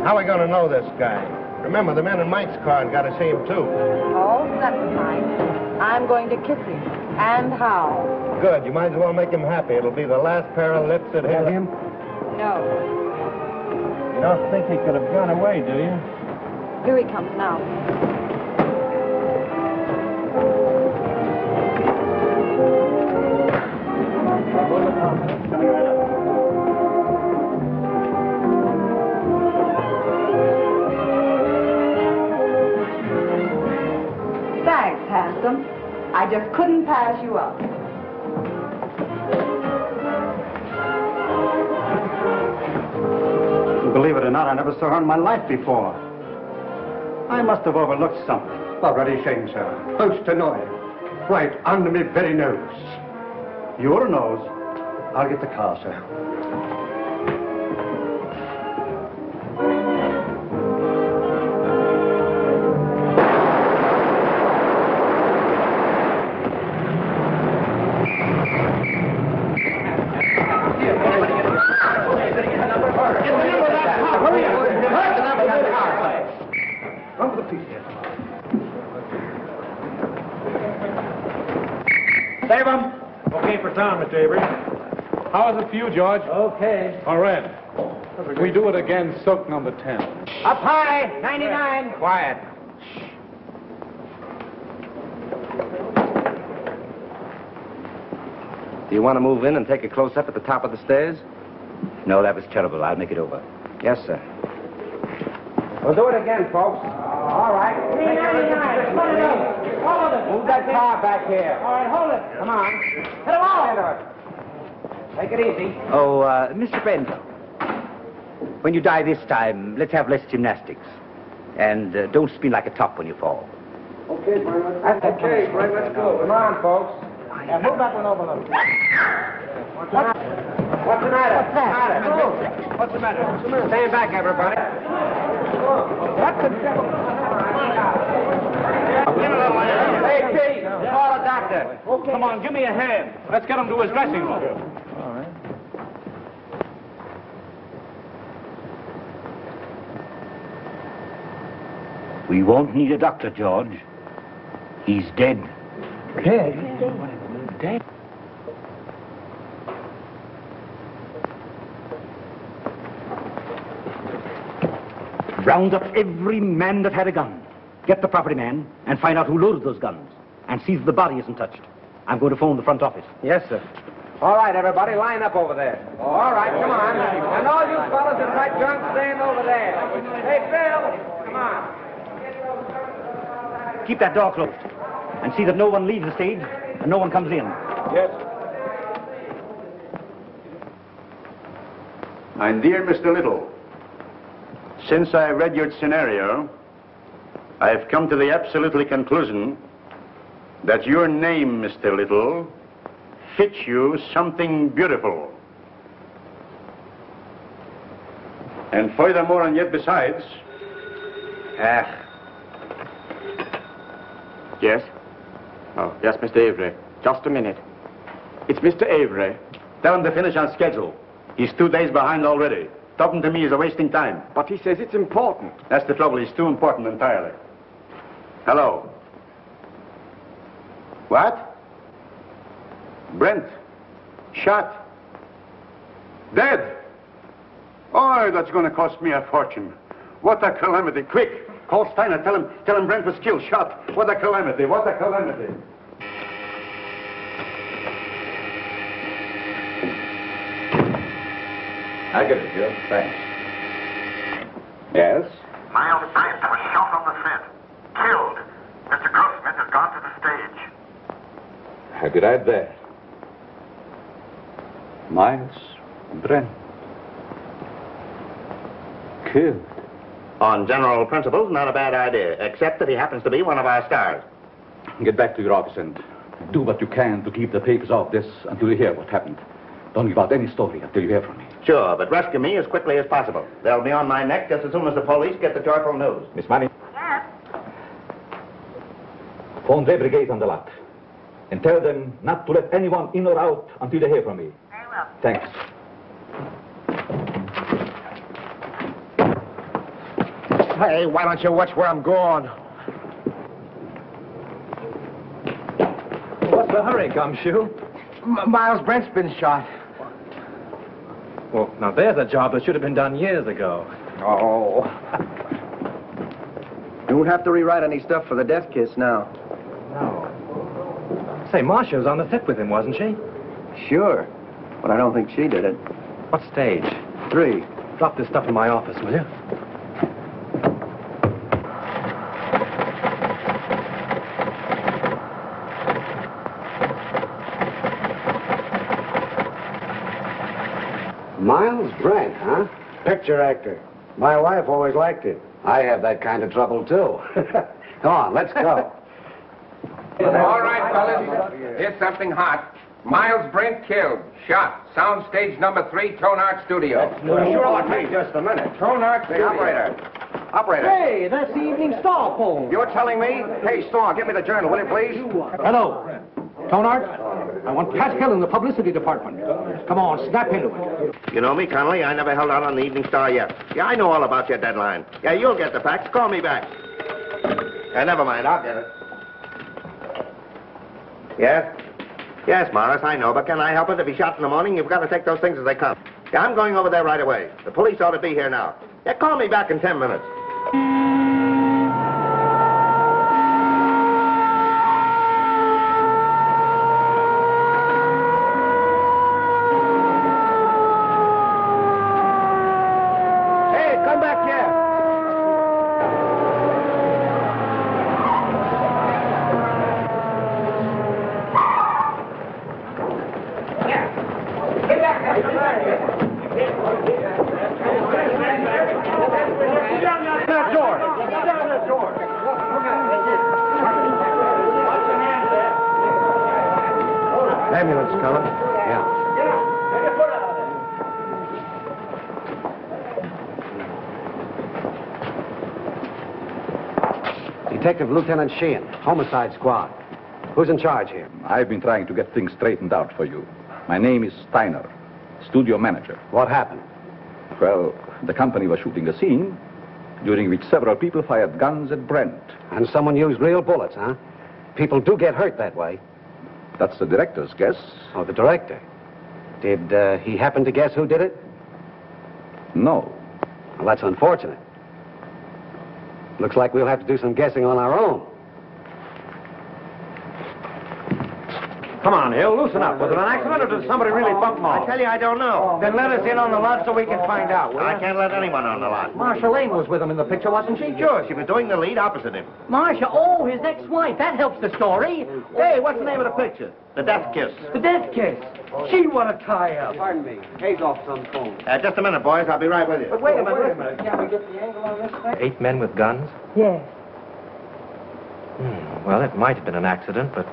How are we going to know this guy? Remember, the men in Mike's car got to see him, too. Oh, that's fine. I'm going to kiss him. And how? Good. You might as well make him happy. It'll be the last pair of lips that hit him. No. You don't think he could have gone away, do you? Here he comes now. Thanks, handsome. I just couldn't pass you up. Believe it or not, I never saw her in my life before. I must have overlooked something. Already shame, sir. Most annoying. Right under me very nose. Your nose? I'll get the car, sir. Save him. Okay for town, Mr. Avery. How is it for you, George? Okay. All right. We do it again, soak number 10. Up high, 99. Quiet. Do you want to move in and take a close-up at the top of the stairs? No, that was terrible. I'll make it over. Yes, sir. We'll do it again, folks. All right. 399. Put it up. Hold it. Move that car back here. All right, hold it. Come on. Hit him all. Take it easy. Oh, Mr. Bento, when you die this time, let's have less gymnastics. And don't spin like a top when you fall. Okay, Frank. That's okay, Frank. Let's go. Come on, folks. Yeah, move that one over a little. What's the matter? What's the matter? What's the matter? Stand back, everybody. What's the devil? Hey, Pete, call a doctor. Okay. Come on, give me a hand. Let's get him to his dressing room. All right. We won't need a doctor, George. He's dead. Dead? Dead? Round up every man that had a gun. Get the property man and find out who loaded those guns. And see that the body isn't touched. I'm going to phone the front office. Yes, sir. All right, everybody, line up over there. All right, come on. And all you fellas in that junk, stand over there. Hey, Phil, come on. Keep that door closed. And see that no one leaves the stage and no one comes in. Yes. My dear Mr. Little, since I read your scenario, I've come to the absolutely conclusion that your name, Mr. Little, fits you something beautiful. And furthermore, and yet besides, Yes? Oh, yes, Mr. Avery. Just a minute. It's Mr. Avery. tell him to finish on schedule. He's 2 days behind already. Talking to me is a wasting time. But he says it's important. That's the trouble. He's too important entirely. Hello. What? Brent. Shot. Dead. Oh, that's going to cost me a fortune. What a calamity. Quick. Call Steiner. Tell him Brent was killed, shot. What a calamity. What a calamity. I get it, Joe. Thanks. Yes? Miles Brent was shot on the set. Killed. Mr. Grossman has gone to the stage. How did I that? Miles Brent. Killed. On general principles, not a bad idea, except that he happens to be one of our stars. Get back to your office and do what you can to keep the papers off this until you hear what happened. Don't give out any story until you hear from me. Sure, but rescue me as quickly as possible. They'll be on my neck just as soon as the police get the joyful news. Miss Money? Yes? Phone the brigade on the lot. And tell them not to let anyone in or out until they hear from me. Very well. Thanks. Hey, why don't you watch where I'm going? What's the hurry, Gumshoe? Miles Brent's been shot. Well, now there's a job that should have been done years ago. Oh. You won't have to rewrite any stuff for the death kiss now. No. Say, Marcia was on the set with him, wasn't she? Sure, but I don't think she did it. What stage? 3. Drop this stuff in my office, will you? Miles Brent, huh? Picture actor. My wife always liked it. I have that kind of trouble, too. Come on, let's go. All right, fellas. Here's something hot. Miles Brent killed. Shot. Soundstage number 3, Tonart Studio. Sure, wait just a minute. Tonart Studio. Operator. Hey, that's the Evening Star phone. You're telling me? Hey, Storm, give me the journal, will you, please? Hello. Tonart, I want Pat Hill in the publicity department. Come on, snap into it. You know me, Connolly. I never held out on the Evening Star yet. Yeah, I know all about your deadline. Yeah, you'll get the facts. Call me back. Never mind. I'll get it. Yes? Yes, Morris, I know, but can I help it? If he's shot in the morning, you've got to take those things as they come. Yeah, I'm going over there right away. The police ought to be here now. Yeah, call me back in 10 minutes. Ambulance coming. Yeah. Detective Lieutenant Sheehan, Homicide Squad. Who's in charge here? I've been trying to get things straightened out for you. My name is Steiner, studio manager. What happened? Well, the company was shooting a scene during which several people fired guns at Brent. And someone used real bullets, huh? People do get hurt that way. That's the director's guess. Oh, the director. Did he happen to guess who did it? No. Well, that's unfortunate. Looks like we'll have to do some guessing on our own. Come on, Hill, loosen up. Was it an accident or did somebody really bump Moss? I tell you, I don't know. Then let us in on the lot so we can find out, will I you? can't let anyone on the lot. Marcia Lane was with him in the picture, wasn't she? Sure, she was doing the lead opposite him. Marcia, oh, his ex-wife. That helps the story. Hey, what's the name of the picture? The Death Kiss. The death kiss. Gee, what a tie-up. Pardon me. Hazel's on the phone. Just a minute, boys. I'll be right with you. But wait a minute. Can we get the angle on this thing? 8 men with guns? Yes. Well, it might have been an accident, but...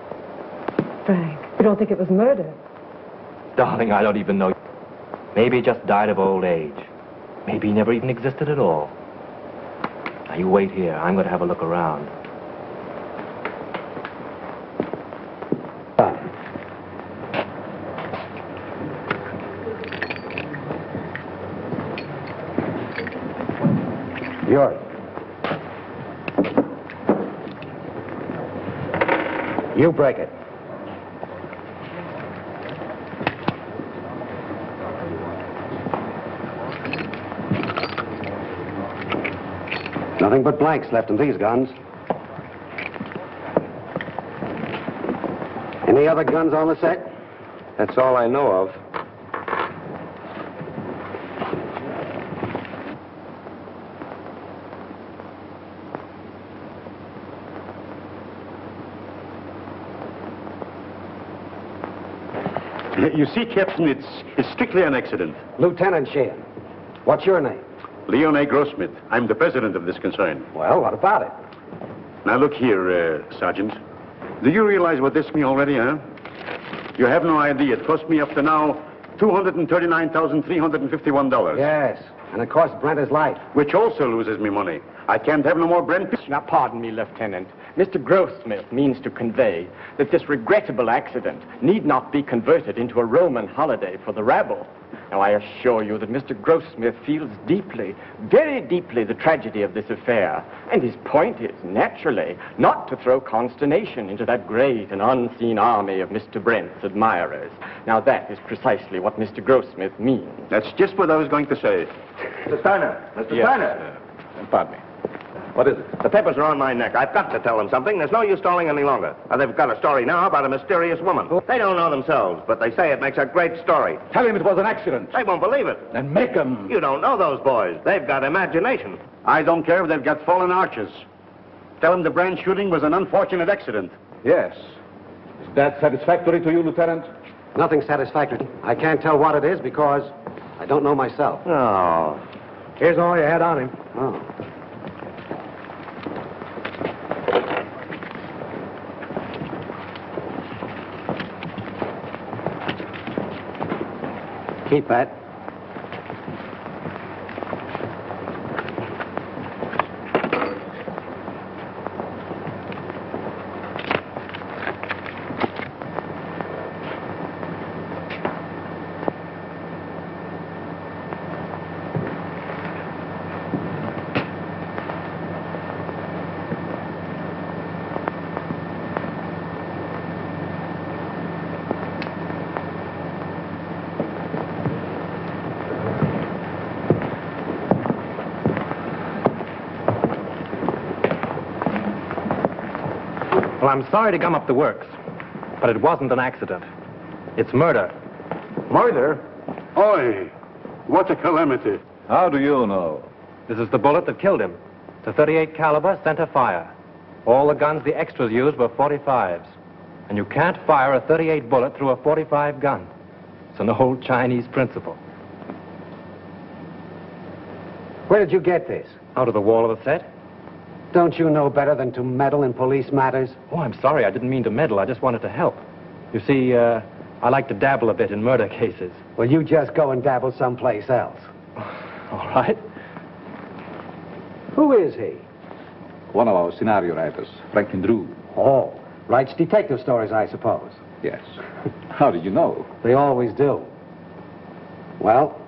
Frank, you don't think it was murder? Darling, I don't even know. Maybe he just died of old age. Maybe he never even existed at all. Now, you wait here. I'm going to have a look around. Yours. You break it. Nothing but blanks left in these guns. Any other guns on the set? That's all I know of. You see, Captain, it's strictly an accident. Lieutenant Sheehan. What's your name? Leon A. Grossmith. I'm the president of this concern. Well, what about it? Now, look here, Sergeant. Do you realize what this means already, huh? You have no idea. It cost me up to now $239,351. Yes, and it cost Brent his life. Which also loses me money. I can't have no more Brent. Now, pardon me, Lieutenant. Mr. Grossmith means to convey that this regrettable accident need not be converted into a Roman holiday for the rabble. Now, I assure you that Mr. Grossmith feels deeply, very deeply, the tragedy of this affair. And his point is, naturally, not to throw consternation into that great and unseen army of Mr. Brent's admirers. Now, that is precisely what Mr. Grossmith means. That's just what I was going to say. Mr. Steiner! Mr. Yes, Steiner! Pardon me. What is it? The papers are on my neck. I've got to tell them something. There's no use stalling any longer. They've got a story now about a mysterious woman. They don't know themselves, but they say it makes a great story. Tell him it was an accident. They won't believe it. Then make him. You don't know those boys. They've got imagination. I don't care if they've got fallen arches. Tell them the Brand shooting was an unfortunate accident. Yes. Is that satisfactory to you, Lieutenant? Nothing satisfactory. I can't tell what it is because I don't know myself. Oh. Here's all you had on him. Oh. Keep that. Well, I'm sorry to gum up the works, but it wasn't an accident. It's murder. Murder? Oi! What a calamity. How do you know? This is the bullet that killed him. It's a .38 caliber center fire. All the guns the extras used were .45s. And you can't fire a .38 bullet through a .45 gun. It's an old Chinese principle. Where did you get this? Out of the wall of the set? Don't you know better than to meddle in police matters? Oh, I'm sorry. I didn't mean to meddle. I just wanted to help. You see, I like to dabble a bit in murder cases. Well, you just go and dabble someplace else. All right. Who is he? One of our scenario writers, Franklin Drew. Oh, writes detective stories, I suppose. Yes. How did you know? They always do. Well,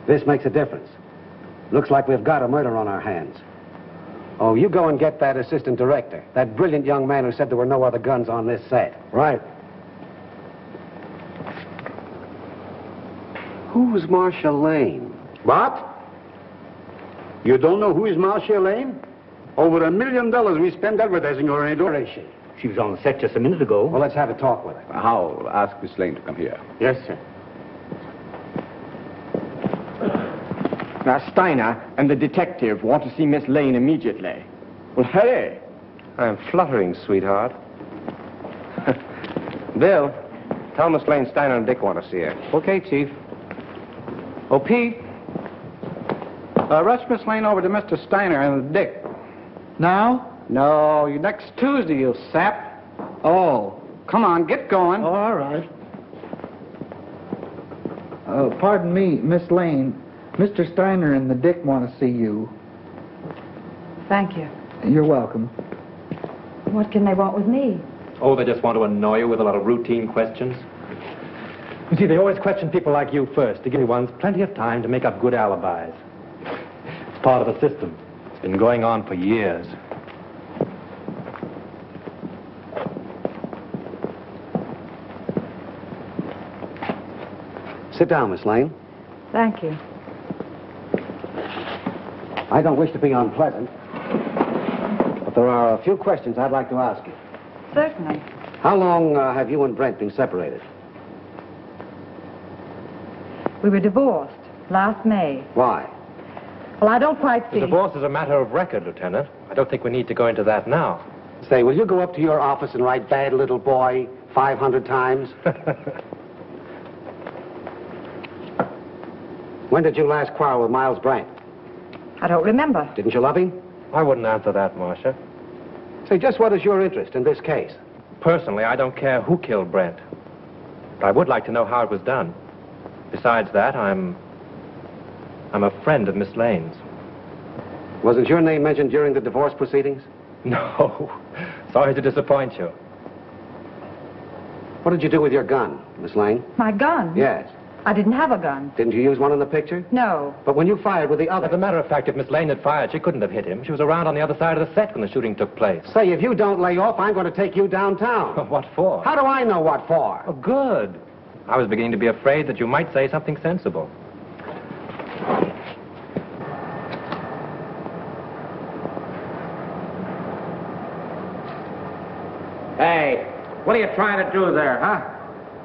this makes a difference. Looks like we've got a murder on our hands. Oh, you go and get that assistant director, that brilliant young man who said there were no other guns on this set. Right. Who's Marcia Lane? What? You don't know who is Marcia Lane? Over $1 million we spent advertising her, ain't Where is she? She was on the set just a minute ago. Well, let's have a talk with her. I'll ask Miss Lane to come here. Yes, sir. Now, Steiner and the detective want to see Miss Lane immediately. Well, hurry. I'm fluttering, sweetheart. Bill, tell Miss Lane Steiner and Dick want to see her. Okay, Chief. Oh, Pete. Rush Miss Lane over to Mr. Steiner and Dick. Now? No, next Tuesday, you sap. Oh, come on, get going. Oh, all right. Pardon me, Miss Lane. Mr. Steiner and the Dick want to see you. Thank you. You're welcome. What can they want with me? Oh, they just want to annoy you with a lot of routine questions. You see, they always question people like you first to give ones plenty of time to make up good alibis. It's part of the system. It's been going on for years. Sit down, Miss Lane. Thank you. I don't wish to be unpleasant, but there are a few questions I'd like to ask you. Certainly. How long have you and Brent been separated? We were divorced last May. Why? Well, I don't quite see. The divorce is a matter of record, Lieutenant. I don't think we need to go into that now. Say, will you go up to your office and write bad little boy 500 times? When did you last quarrel with Miles Brent? I don't remember. Didn't you love him? I wouldn't answer that, Marcia. Say, just what is your interest in this case? Personally, I don't care who killed Brent. But I would like to know how it was done. Besides that, I'm a friend of Miss Lane's. Wasn't your name mentioned during the divorce proceedings? No. Sorry to disappoint you. What did you do with your gun, Miss Lane? My gun? Yes. I didn't have a gun. Didn't you use one in the picture? No. But when you fired with the other... As a matter of fact, if Miss Lane had fired, she couldn't have hit him. She was around on the other side of the set when the shooting took place. Say, if you don't lay off, I'm going to take you downtown. What for? How do I know what for? Oh, good. I was beginning to be afraid that you might say something sensible. Hey, what are you trying to do there, huh?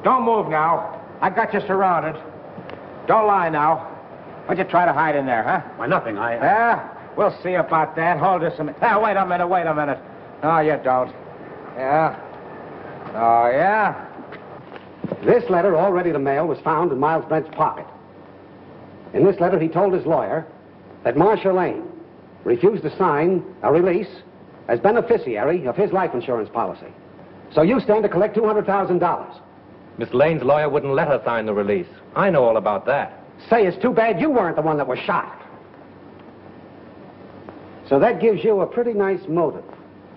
Don't move now. I got you surrounded. Don't lie now. What'd you try to hide in there, huh? Why, nothing. Yeah? We'll see about that. Hold this a minute. Wait a minute. No, you don't. Yeah? Oh, yeah? This letter, all ready to mail, was found in Miles Brent's pocket. In this letter, he told his lawyer that Marcia Lane refused to sign a release as beneficiary of his life insurance policy. So you stand to collect $200,000. Miss Lane's lawyer wouldn't let her sign the release. I know all about that. Say, it's too bad you weren't the one that was shot. So that gives you a pretty nice motive,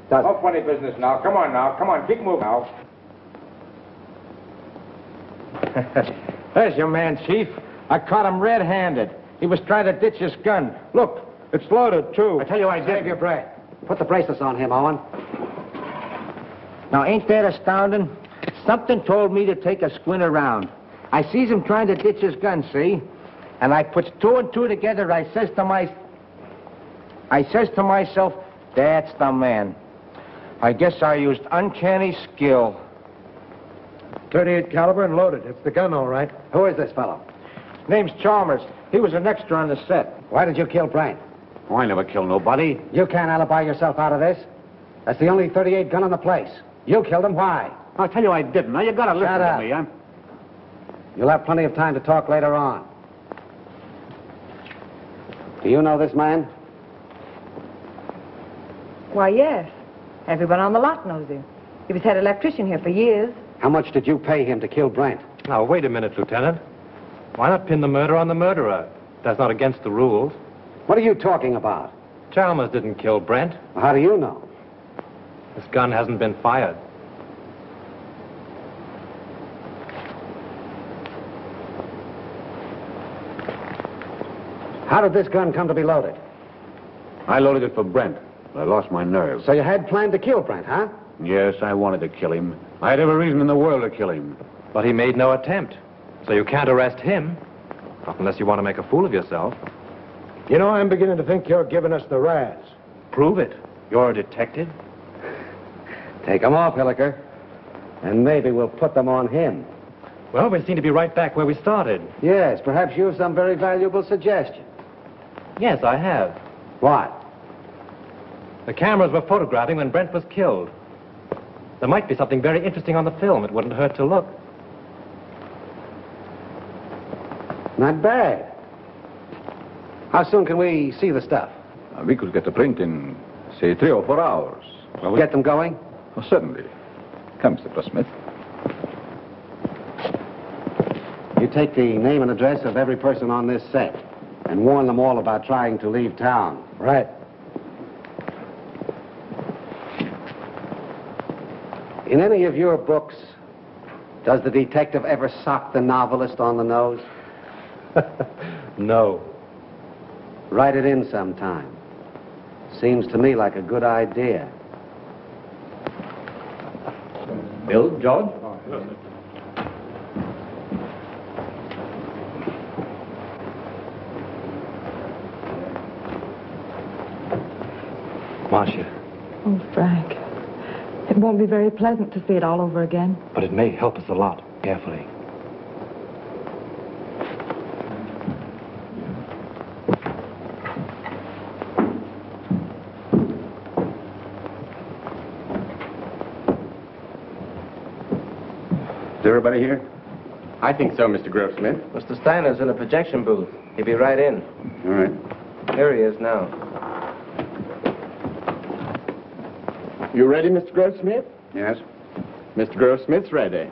doesn't it? No funny business now. Come on, keep moving now. There's your man, Chief. I caught him red-handed. He was trying to ditch his gun. Look, it's loaded, too. I tell you, I did. Save your breath. Put the bracelets on him, Owen. Now, ain't that astounding? Something told me to take a squint around. I sees him trying to ditch his gun, see? And I puts two and two together. I says to myself, that's the man. I guess I used uncanny skill. 38 caliber and loaded. It's the gun, all right. Who is this fellow? Name's Chalmers. He was an extra on the set. Why did you kill Brent? Oh, I never killed nobody. You can't alibi yourself out of this. That's the only 38 gun in the place. You killed him. Why? I'll tell you I didn't. Now, you gotta listen Shut up. to me. You'll have plenty of time to talk later on. Do you know this man? Why, yes. Everyone on the lot knows him. He was head electrician here for years. How much did you pay him to kill Brent? Now, wait a minute, Lieutenant. Why not pin the murder on the murderer? That's not against the rules. What are you talking about? Chalmers didn't kill Brent. Well, how do you know? This gun hasn't been fired. How did this gun come to be loaded? I loaded it for Brent, but I lost my nerve. So you had planned to kill Brent, huh? Yes, I wanted to kill him. I had every reason in the world to kill him. But he made no attempt. So you can't arrest him. Not unless you want to make a fool of yourself. You know, I'm beginning to think you're giving us the razz. Prove it. You're a detective. Take them off, Hilliker. And maybe we'll put them on him. Well, we seem to be right back where we started. Yes, perhaps you have some very valuable suggestion. Yes, I have. What? The cameras were photographing when Brent was killed. There might be something very interesting on the film. It wouldn't hurt to look. Not bad. How soon can we see the stuff? We could get the print in, say, 3 or 4 hours. Well, get them going? Oh, certainly. Come, Mr. Smith. You take the name and address of every person on this set and warn them all about trying to leave town. Right. In any of your books, does the detective ever sock the novelist on the nose? No. Write it in sometime. Seems to me like a good idea. Bill, George? Marcia. Oh, Frank. It won't be very pleasant to see it all over again. But it may help us a lot. Carefully. Is everybody here? I think so, Mr. Grossmith. Mr. Steiner's in a projection booth. He'll be right in. All right. Here he is now. You ready, Mr. Grossmith? Yes. Mr. Grossmith's ready.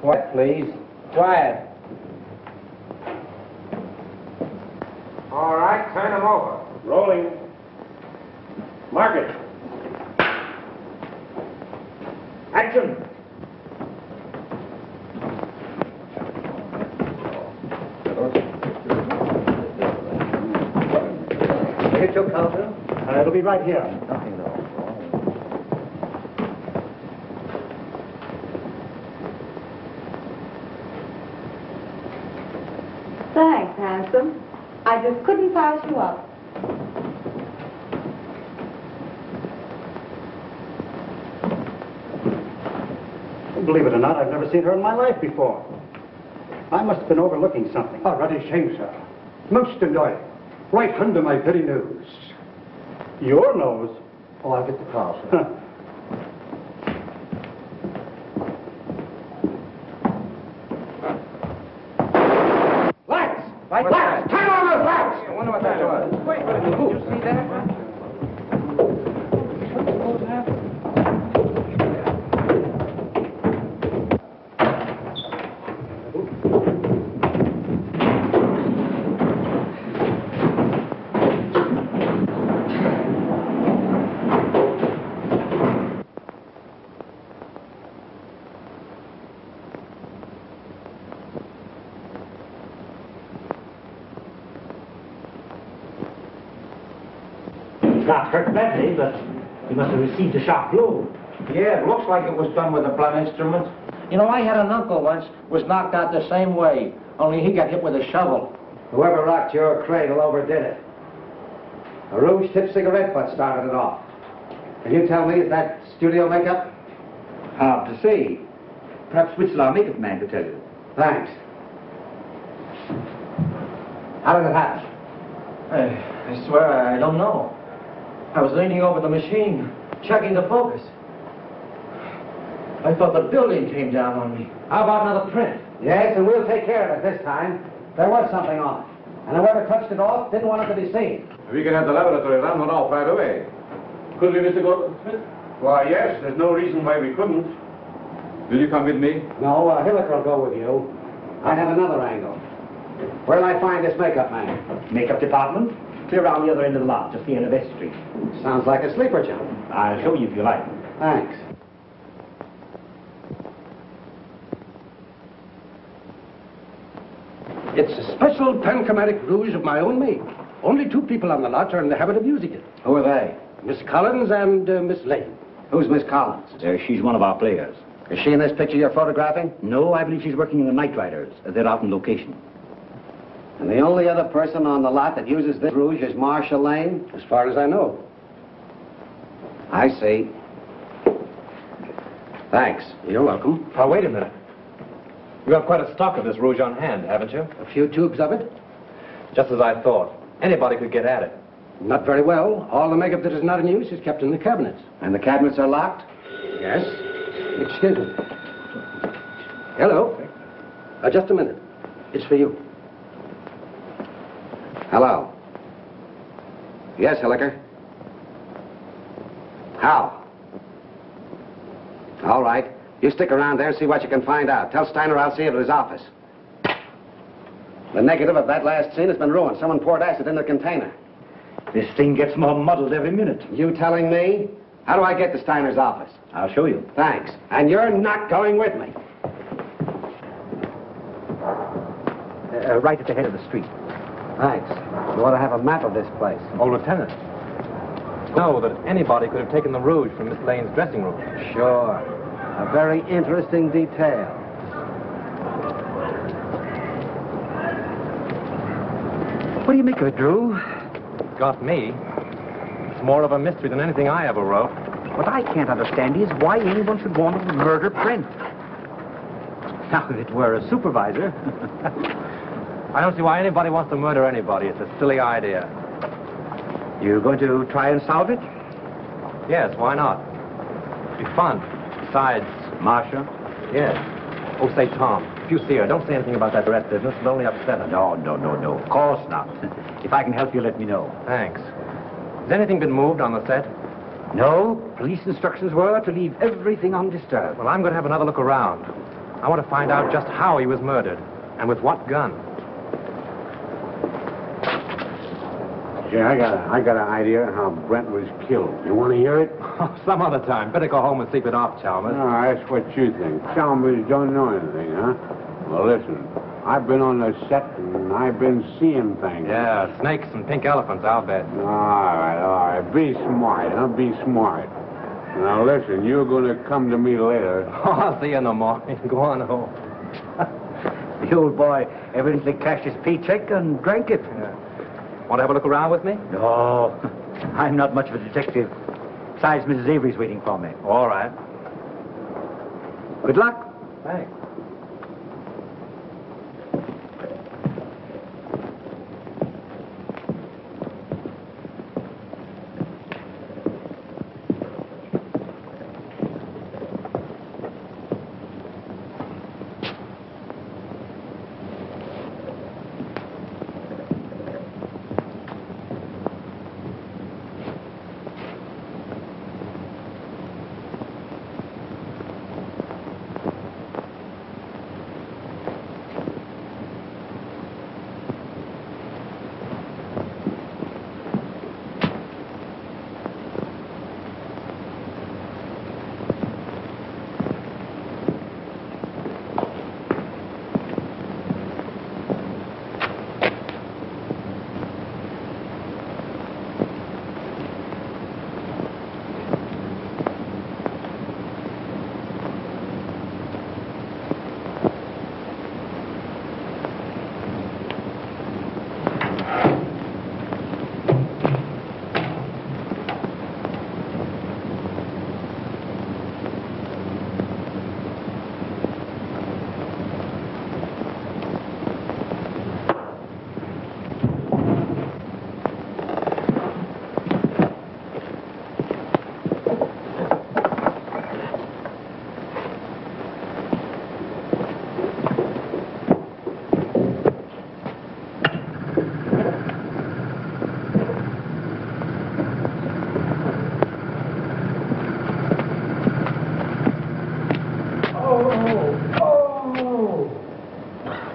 Quiet, please. Quiet. All right, turn him over. Rolling. Mark it. Action. Hit your counter? It'll be right here. Nothing, though. Thanks, handsome. I just couldn't pass you up. Believe it or not, I've never seen her in my life before. I must have been overlooking something. Oh, bloody shame, sir. Most annoying. Right under my very nose. Your nose? Oh, I'll get the car, sir. Lights! Lights! Turn on those lights! I wonder what that was. Wait, did you see that? Not hurt badly, but he must have received a sharp blow. Yeah, it looks like it was done with a blunt instrument. You know, I had an uncle once was knocked out the same way, only he got hit with a shovel. Whoever rocked your cradle overdid it. A rouge-tipped cigarette butt started it off. Can you tell me, is that studio makeup? Hard to say. Perhaps Whistler, our makeup man, could tell you. Thanks. How did it happen? I swear I don't know. I was leaning over the machine, checking the focus. I thought the building came down on me. How about another print? Yes, and we'll take care of it this time. There was something on it. And whoever touched it off didn't want it to be seen. We can have the laboratory run one off right away. Could we, Mr. Goldsmith? Why, yes. There's no reason why we couldn't. Will you come with me? No, Hilliker will go with you. I have another angle. Where'll I find this makeup man? Makeup department? Clear around the other end of the lot, just the end of vestry. Sounds like a sleeper job. I'll show you if you like. Thanks. It's a special panchromatic rouge of my own make. Only 2 people on the lot are in the habit of using it. Who are they? Miss Collins and Miss Lane. Who's Miss Collins? She's one of our players. Is she in this picture you're photographing? No, I believe she's working in the Night Riders. They're out on location. And the only other person on the lot that uses this rouge is Marcia Lane? As far as I know. I see. Thanks. You're welcome. Oh, wait a minute. You have quite a stock of this rouge on hand, haven't you? A few tubes of it? Just as I thought. Anybody could get at it. Not very well. All the makeup that is not in use is kept in the cabinets. And the cabinets are locked? Yes. Excuse me. Hello. Just a minute. It's for you. Hello. Yes, Hilliker. How? All right. You stick around there and see what you can find out. Tell Steiner I'll see you at his office. The negative of that last scene has been ruined. Someone poured acid in the container. This thing gets more muddled every minute. You telling me? How do I get to Steiner's office? I'll show you. Thanks. And you're not going with me. Right at the head of the street. Thanks. You ought to have a map of this place. Oh, Lieutenant. Know that anybody could have taken the rouge from Miss Lane's dressing room. Sure. A very interesting detail. What do you make of it, Drew? Got me. It's more of a mystery than anything I ever wrote. What I can't understand is why anyone should want to murder Brent. Now, if it were a supervisor... I don't see why anybody wants to murder anybody. It's a silly idea. You going to try and solve it? Yes, why not? It'd be fun. Besides... Marcia? Yes. Oh, say, Tom, if you see her, don't say anything about that rat business. It'll only upset her. No. Of course not. If I can help you, let me know. Thanks. Has anything been moved on the set? No. Police instructions were to leave everything undisturbed. Well, I'm going to have another look around. I want to find out just how he was murdered. And with what gun. Yeah, I got an idea how Brent was killed. You want to hear it? Some other time. Better go home and sleep it off, Chalmers. No, that's what you think. Chalmers don't know anything, huh? Well, listen, I've been on the set and I've been seeing things. Yeah, snakes and pink elephants, I'll bet. All right. Be smart, huh? Be smart. Now, listen, you're going to come to me later. Oh, I'll see you in the morning. Go on home. The old boy evidently cashed his paycheck and drank it. Yeah. Want to have a look around with me? No, I'm not much of a detective. Besides, Mrs. Avery's waiting for me. All right. Good luck. Thanks.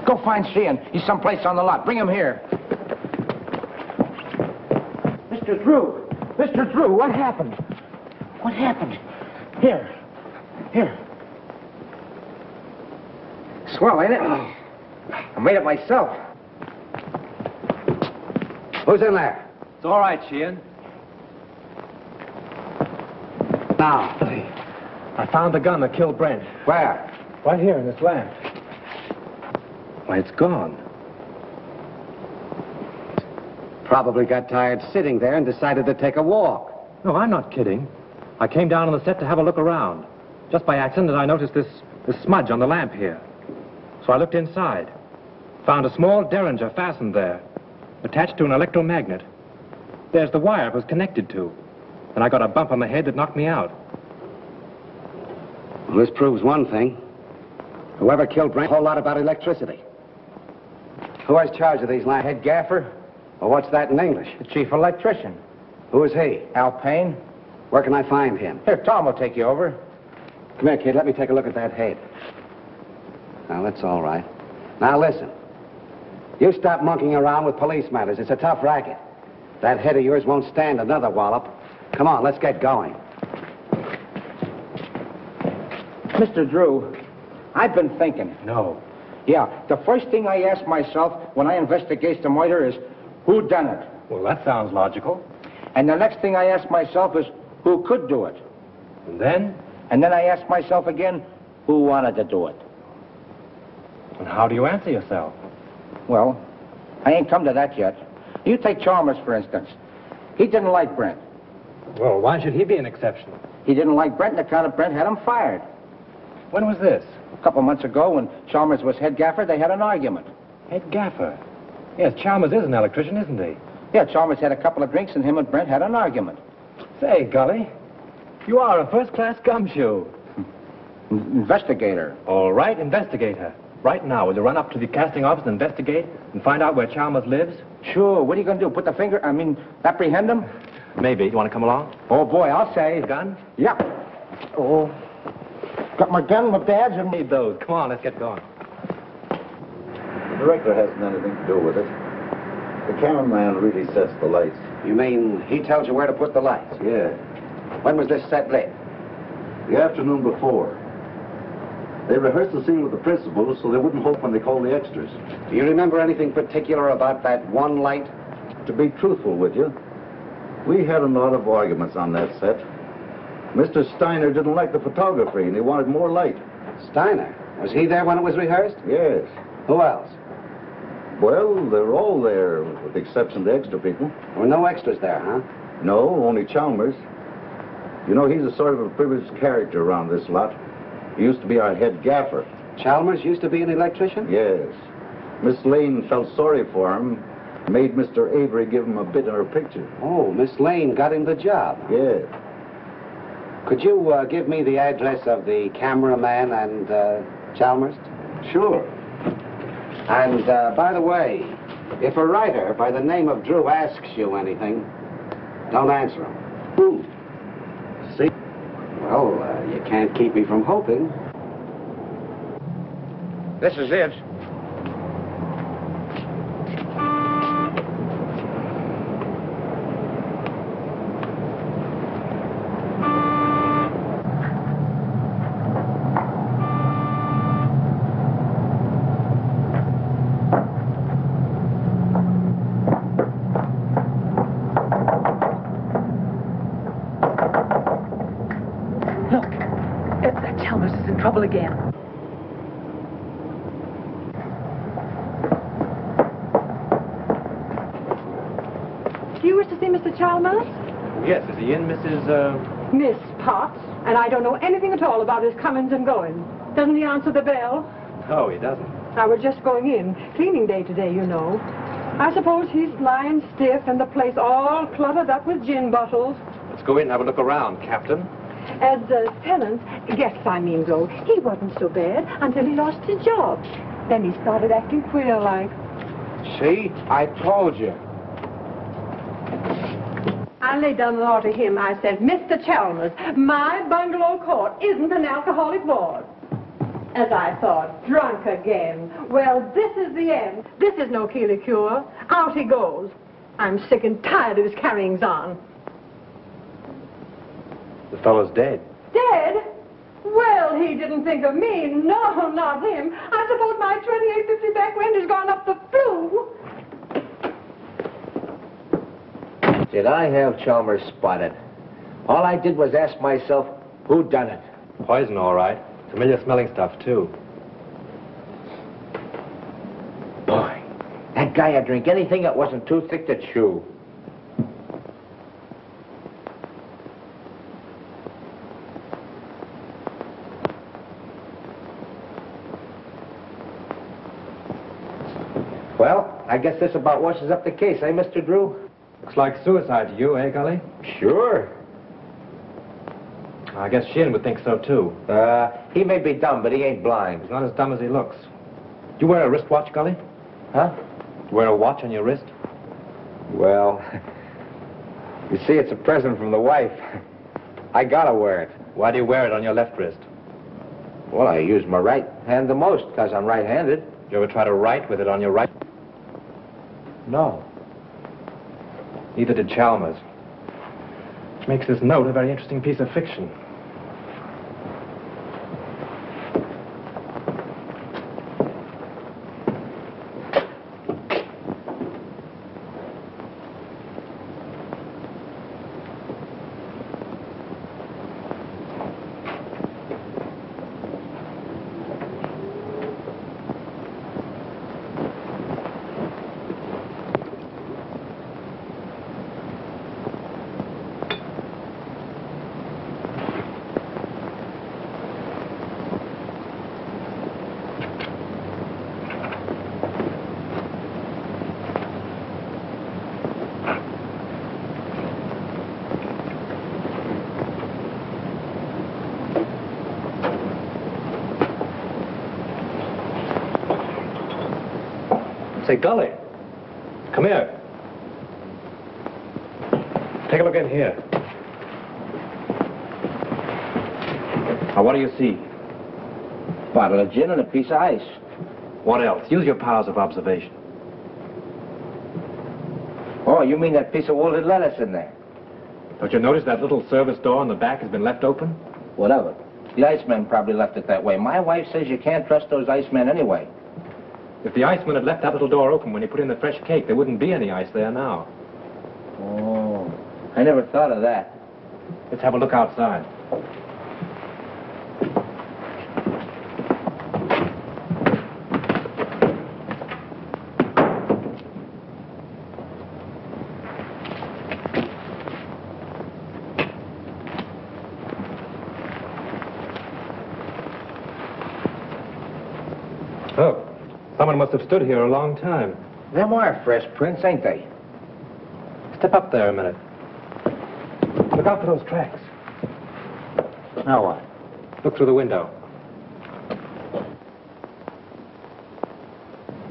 Go find Sheehan. He's someplace on the lot. Bring him here. Mr. Drew! Mr. Drew, what happened? What happened? Here. Swell, ain't it? I made it myself. Who's in there? It's all right, Sheehan. Now. I found the gun that killed Brent. Where? Right here in this lamp. Why, it's gone. Probably got tired sitting there and decided to take a walk. No, I'm not kidding. I came down on the set to have a look around. Just by accident, I noticed this smudge on the lamp here. So I looked inside. Found a small derringer fastened there, attached to an electromagnet. There's the wire it was connected to. And I got a bump on the head that knocked me out. Well, this proves one thing. Whoever killed Brent, a whole lot about electricity. Who has charge of these lamps? Head gaffer, Well, what's that in English? the chief electrician. Who is he? Al Payne. Where can I find him? Here, Tom will take you over. Come here, kid. Let me take a look at that head. Now, that's all right. Now, listen. You stop monkeying around with police matters. It's a tough racket. That head of yours won't stand another wallop. Come on, let's get going. Mr. Drew, I've been thinking. No. Yeah, the first thing I ask myself when I investigate the murder is, who done it? Well, that sounds logical. And the next thing I ask myself is, who could do it? And then? And then I ask myself again, who wanted to do it? And how do you answer yourself? Well, I ain't come to that yet. You take Chalmers, for instance. He didn't like Brent. Well, why should he be an exception? He didn't like Brent, and the count of Brent had him fired. When was this? A couple months ago, when Chalmers was head gaffer, they had an argument. Head gaffer? Yes, Chalmers is an electrician, isn't he? Yeah, Chalmers had a couple of drinks, and him and Brent had an argument. Say, Gully, you are a first-class gumshoe. Investigator. All right, investigator. Right now, will you run up to the casting office and investigate and find out where Chalmers lives? Sure. What are you going to do? Apprehend him? Maybe. You want to come along? Oh, boy, I'll say. Gun? Yeah. Oh. Got my gun, my badge, and... Need those. Come on, let's get going. The director hasn't anything to do with it. The cameraman really sets the lights. You mean he tells you where to put the lights? Yeah. When was this set lit? The afternoon before. They rehearsed the scene with the principals so they wouldn't hope when they called the extras. Do you remember anything particular about that one light? To be truthful with you, we had a lot of arguments on that set. Mr. Steiner didn't like the photography and he wanted more light. Steiner? Was he there when it was rehearsed? Yes. Who else? Well, they're all there, with the exception of the extra people. There were no extras there, huh? No, only Chalmers. You know, he's a sort of a privileged character around this lot. He used to be our head gaffer. Chalmers used to be an electrician? Yes. Miss Lane felt sorry for him, made Mr. Avery give him a bit in her picture. Oh, Miss Lane got him the job. Yes. Could you give me the address of the cameraman and Chalmers? Sure. And, by the way, if a writer by the name of Drew asks you anything, don't answer him. Who? See? Well, you can't keep me from hoping. This is it. Chalmers is in trouble again. Do you wish to see Mr. Chalmers? Yes, is he in, Mrs. Miss Potts. And I don't know anything at all about his comings and goings. Doesn't he answer the bell? No, he doesn't. I was just going in. Cleaning day today, you know. I suppose he's lying stiff and the place all cluttered up with gin bottles. Let's go in and have a look around, Captain. As tenants, guests I mean though, he wasn't so bad until he lost his job. Then he started acting queer like. See? I told you. I laid down the law to him. I said, Mr. Chalmers, my bungalow court isn't an alcoholic ward. As I thought, drunk again. Well, this is the end. This is no Keeley cure. Out he goes. I'm sick and tired of his carryings on. The fellow's dead. Dead? Well, he didn't think of me. No, not him. I suppose my 2850 back rent has gone up the flue. Did I have Chalmers spotted? All I did was ask myself, who done it? Poison, all right. Familiar smelling stuff, too. Boy, that guy'd drink anything that wasn't too thick to chew. Well, I guess this about washes up the case, eh, Mr. Drew? Looks like suicide to you, eh, Gully? Sure. I guess Shin would think so, too. He may be dumb, but he ain't blind. He's not as dumb as he looks. Do you wear a wristwatch, Gully? Huh? Do you wear a watch on your wrist? Well, you see, it's a present from the wife. I gotta wear it. Why do you wear it on your left wrist? Well, I use my right hand the most, because I'm right-handed. You ever try to write with it on your right? No. Neither did Chalmers. Which makes this note a very interesting piece of fiction. Say, Gully, come here. Take a look in here. Now, what do you see? Bottle of gin and a piece of ice. What else? Use your powers of observation. Oh, you mean that piece of wilted lettuce in there? Don't you notice that little service door in the back has been left open? Whatever. The Iceman probably left it that way. My wife says you can't trust those Icemen anyway. If the Iceman had left that little door open when he put in the fresh cake, there wouldn't be any ice there now. Oh, I never thought of that. Let's have a look outside. Oh, someone must have stood here a long time. Them are fresh prints, ain't they? Step up there a minute. Look out for those tracks. Now what? Look through the window.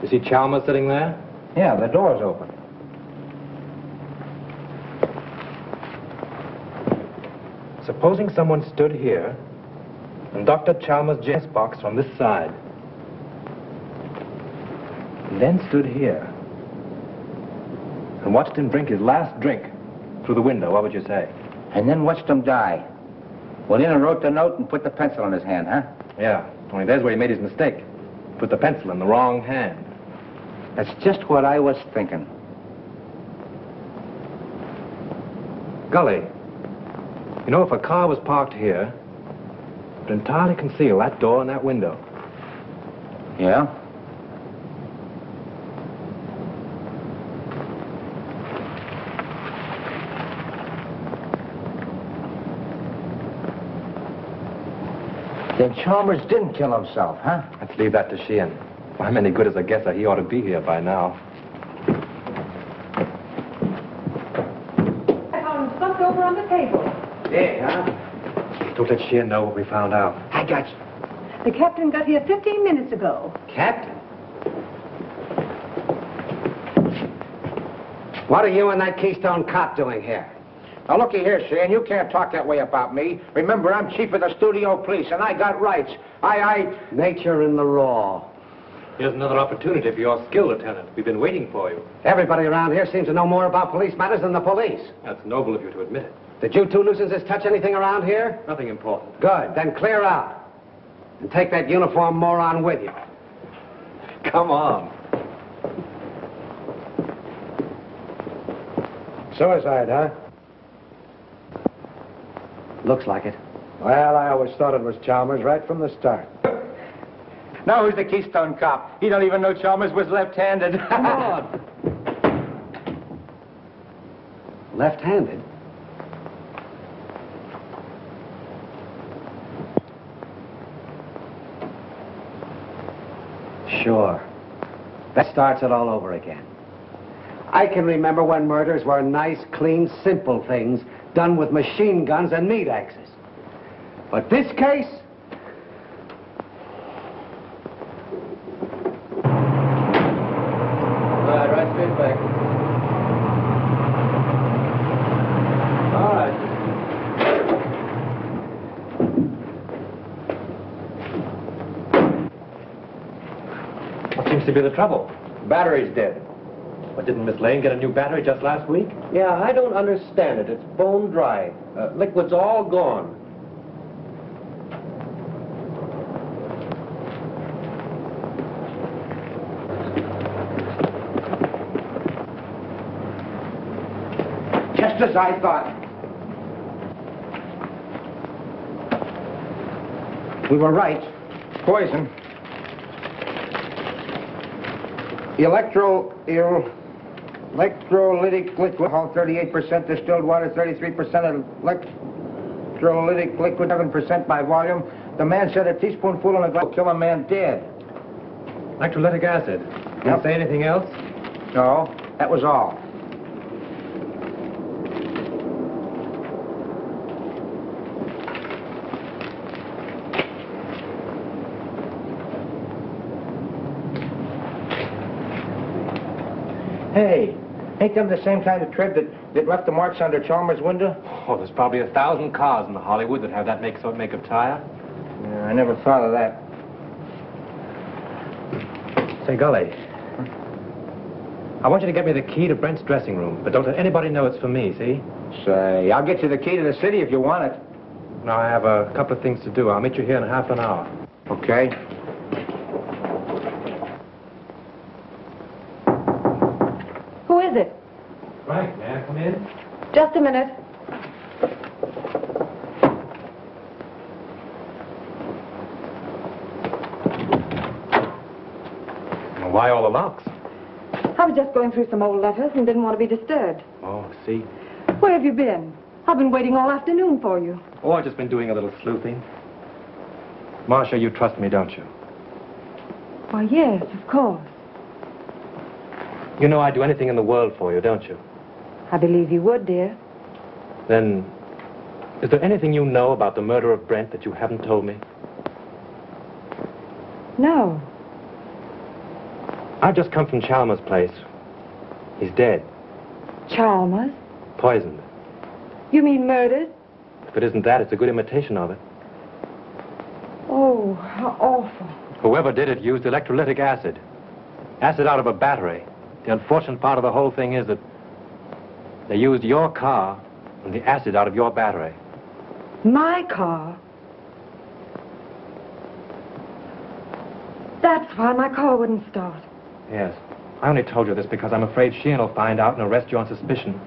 You see Chalmers sitting there? Yeah, the door's open. Supposing someone stood here and Dr. Chalmers' Jess box from this side. And then stood here and watched him drink his last drink through the window, what would you say? And then watched him die. Went in and wrote the note and put the pencil in his hand, huh? Yeah, only there's where he made his mistake. Put the pencil in the wrong hand. That's just what I was thinking. Gully, you know, if a car was parked here, it would entirely conceal that door and that window. Yeah? Then Chalmers didn't kill himself, huh? Let's leave that to Sheehan. If I'm any good as a guesser, he ought to be here by now. I found him slumped over on the table. Yeah, huh? Don't let Sheehan know what we found out. I got you. The captain got here 15 minutes ago. Captain? What are you and that Keystone cop doing here? Now, looky here, Sheehan, you can't talk that way about me. Remember, I'm chief of the studio police, and I got rights. Nature in the law. Here's another opportunity for your skill, Lieutenant. We've been waiting for you. Everybody around here seems to know more about police matters than the police. That's noble of you to admit it. Did you two nuisances touch anything around here? Nothing important. Good. Then clear out. And take that uniformed moron with you. Come on. Suicide, huh? Looks like it. Well, I always thought it was Chalmers right from the start. Now who's the Keystone cop? He don't even know Chalmers was left-handed. Come on. Left-handed? Sure. That starts it all over again. I can remember when murders were nice, clean, simple things done with machine guns and meat axes. But this case? Right straight back. All right. What seems to be the trouble? Battery's dead. But didn't Miss Lane get a new battery just last week? Yeah, I don't understand it. It's bone dry. Liquid's all gone. Just as I thought. We were right. Poison. Electrolytic liquid, 38% distilled water, 33% electrolytic liquid, 7% by volume. The man said a teaspoonful in a glass will kill a man dead. Electrolytic acid. Didn't say anything else? No, that was all. Hey, ain't them the same kind of tread that left the marks under Chalmers' window? Oh, there's probably 1,000 cars in the Hollywood that have that make of tire. Yeah, I never thought of that. Say, Gully, I want you to get me the key to Brent's dressing room, but don't let anybody know it's for me, see? Say, I'll get you the key to the city if you want it. Now, I have a couple of things to do. I'll meet you here in half an hour. Okay. Who is it? Right, may I come in? Just a minute. Well, why all the locks? I was just going through some old letters and didn't want to be disturbed. Oh, see? Where have you been? I've been waiting all afternoon for you. Oh, I've just been doing a little sleuthing. Marcia, you trust me, don't you? Why, yes, of course. You know I'd do anything in the world for you, don't you? I believe you would, dear. Then, is there anything you know about the murder of Brent that you haven't told me? No. I've just come from Chalmers' place. He's dead. Chalmers? Poisoned. You mean murdered? If it isn't that, it's a good imitation of it. Oh, how awful. Whoever did it used electrolytic acid. Acid out of a battery. The unfortunate part of the whole thing is that they used your car and the acid out of your battery. My car? That's why my car wouldn't start. Yes. I only told you this because I'm afraid Sheehan will find out and arrest you on suspicion.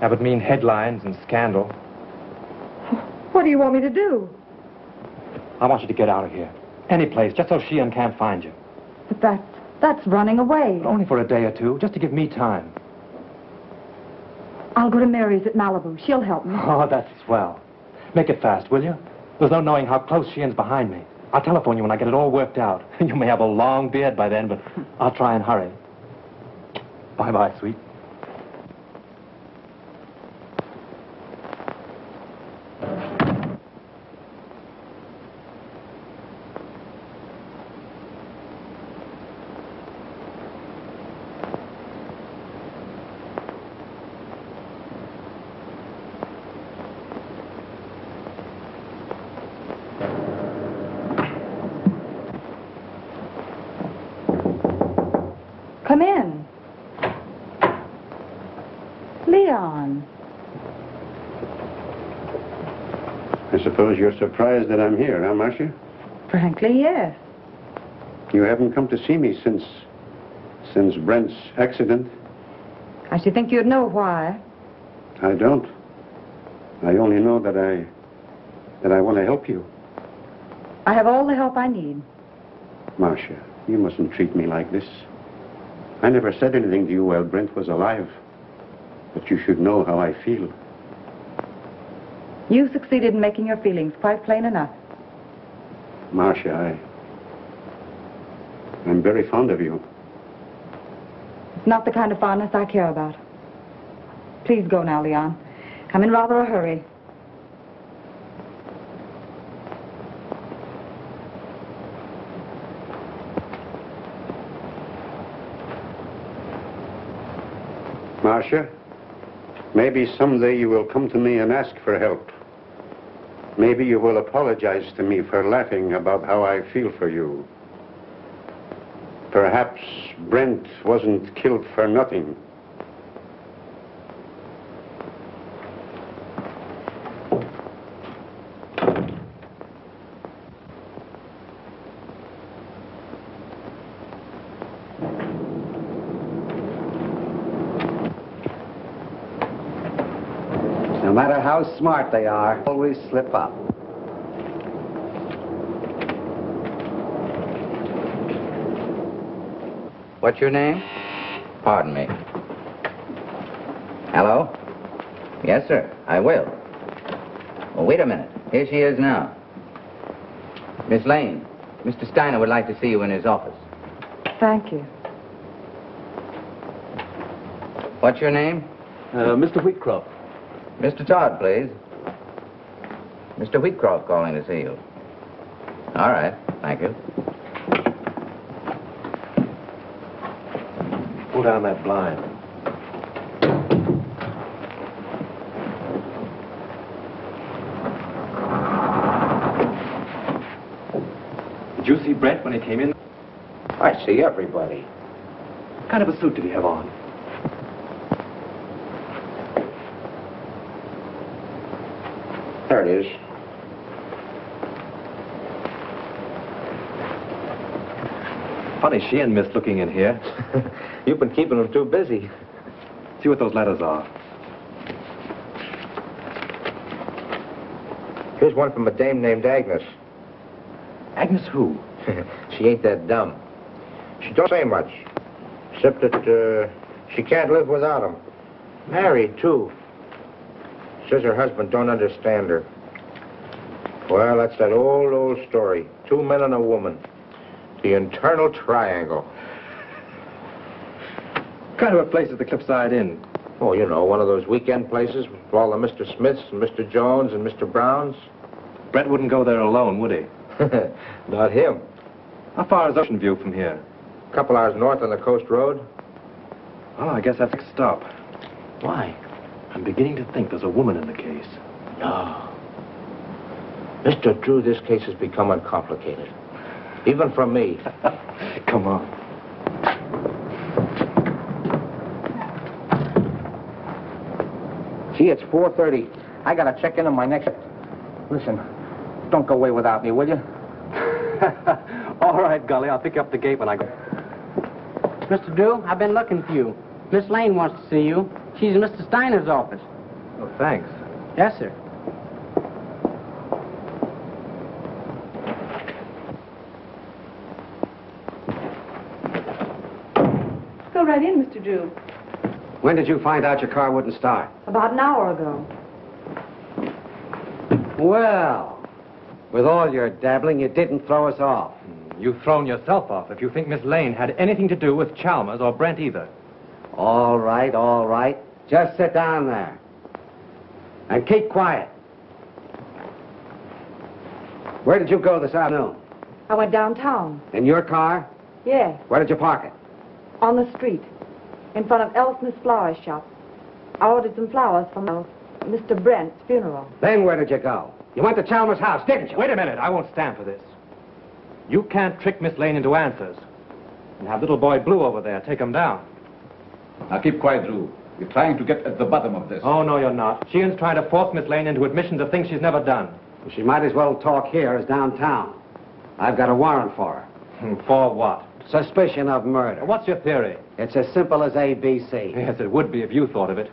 That would mean headlines and scandal. What do you want me to do? I want you to get out of here. Any place, just so Sheehan can't find you. But that's running away. But only for a day or two, just to give me time. I'll go to Mary's at Malibu. She'll help me. Oh, that's swell. Make it fast, will you? There's no knowing how close Sheehan's behind me. I'll telephone you when I get it all worked out. You may have a long beard by then, but I'll try and hurry. Bye-bye, sweet. Come in. Leon. I suppose you're surprised that I'm here, huh, Marcia? Frankly, yes. You haven't come to see me since Brent's accident? I should think you'd know why. I don't. I only know that I want to help you. I have all the help I need. Marcia, you mustn't treat me like this. I never said anything to you while Brent was alive. But you should know how I feel. You succeeded in making your feelings quite plain enough. Marcia, I'm very fond of you. It's not the kind of fondness I care about. Please go now, Leon. I'm in rather a hurry. Marcia, maybe someday you will come to me and ask for help. Maybe you will apologize to me for laughing about how I feel for you. Perhaps Brent wasn't killed for nothing. No matter how smart they are, always slip up. What's your name? Pardon me. Hello? Yes, sir, I will. Well, wait a minute. Here she is now. Miss Lane, Mr. Steiner would like to see you in his office. Thank you. What's your name? Mr. Wheatcroft. Mr. Todd, please. Mr. Wheatcroft calling to see you. All right, thank you. Pull down that blind. Did you see Brent when he came in? I see everybody. What kind of a suit did he have on? There it is. Funny she and Miss looking in here. You've been keeping them too busy. See what those letters are. Here's one from a dame named Agnes. Agnes who? She ain't that dumb. She don't say much, except that she can't live without him. Married, too. Says her husband don't understand her. Well, that's that old story. 2 men and a woman. The internal triangle. What kind of a place is the Cliffside Inn? Oh, you know, one of those weekend places with all the Mr. Smiths and Mr. Jones and Mr. Browns. Brent wouldn't go there alone, would he? Not him. How far is Ocean View from here? A couple hours north on the Coast Road. Oh, I guess that's a stop. Why? I'm beginning to think there's a woman in the case. No. Mr. Drew, this case has become uncomplicated. Even from me. Come on. Gee, it's 4:30. I gotta check in on my next... Listen, don't go away without me, will you? All right, Gully. I'll pick you up the gate when I go. Mr. Drew, I've been looking for you. Miss Lane wants to see you. She's in Mr. Steiner's office. Oh, thanks. Yes, sir. Go right in, Mr. Drew. When did you find out your car wouldn't start? About an hour ago. Well, with all your dabbling, you didn't throw us off. You've thrown yourself off if you think Miss Lane had anything to do with Chalmers or Brent either. All right, all right. Just sit down there. And keep quiet. Where did you go this afternoon? I went downtown. In your car? Yes, Where did you park it? on the street, in front of Elsmith's flower shop. I ordered some flowers from Mr. Brent's funeral. Then where did you go? You went to Chalmers' house, didn't you? Wait a minute. I won't stand for this. You can't trick Miss Lane into answers. And have little boy Blue over there take him down. Now keep quiet, Drew. We're trying to get at the bottom of this. Oh, no, you're not. Sheehan's trying to force Miss Lane into admission to things she's never done. Well, she might as well talk here as downtown. I've got a warrant for her. For what? Suspicion of murder. What's your theory? It's as simple as ABC. Yes, it would be if you thought of it.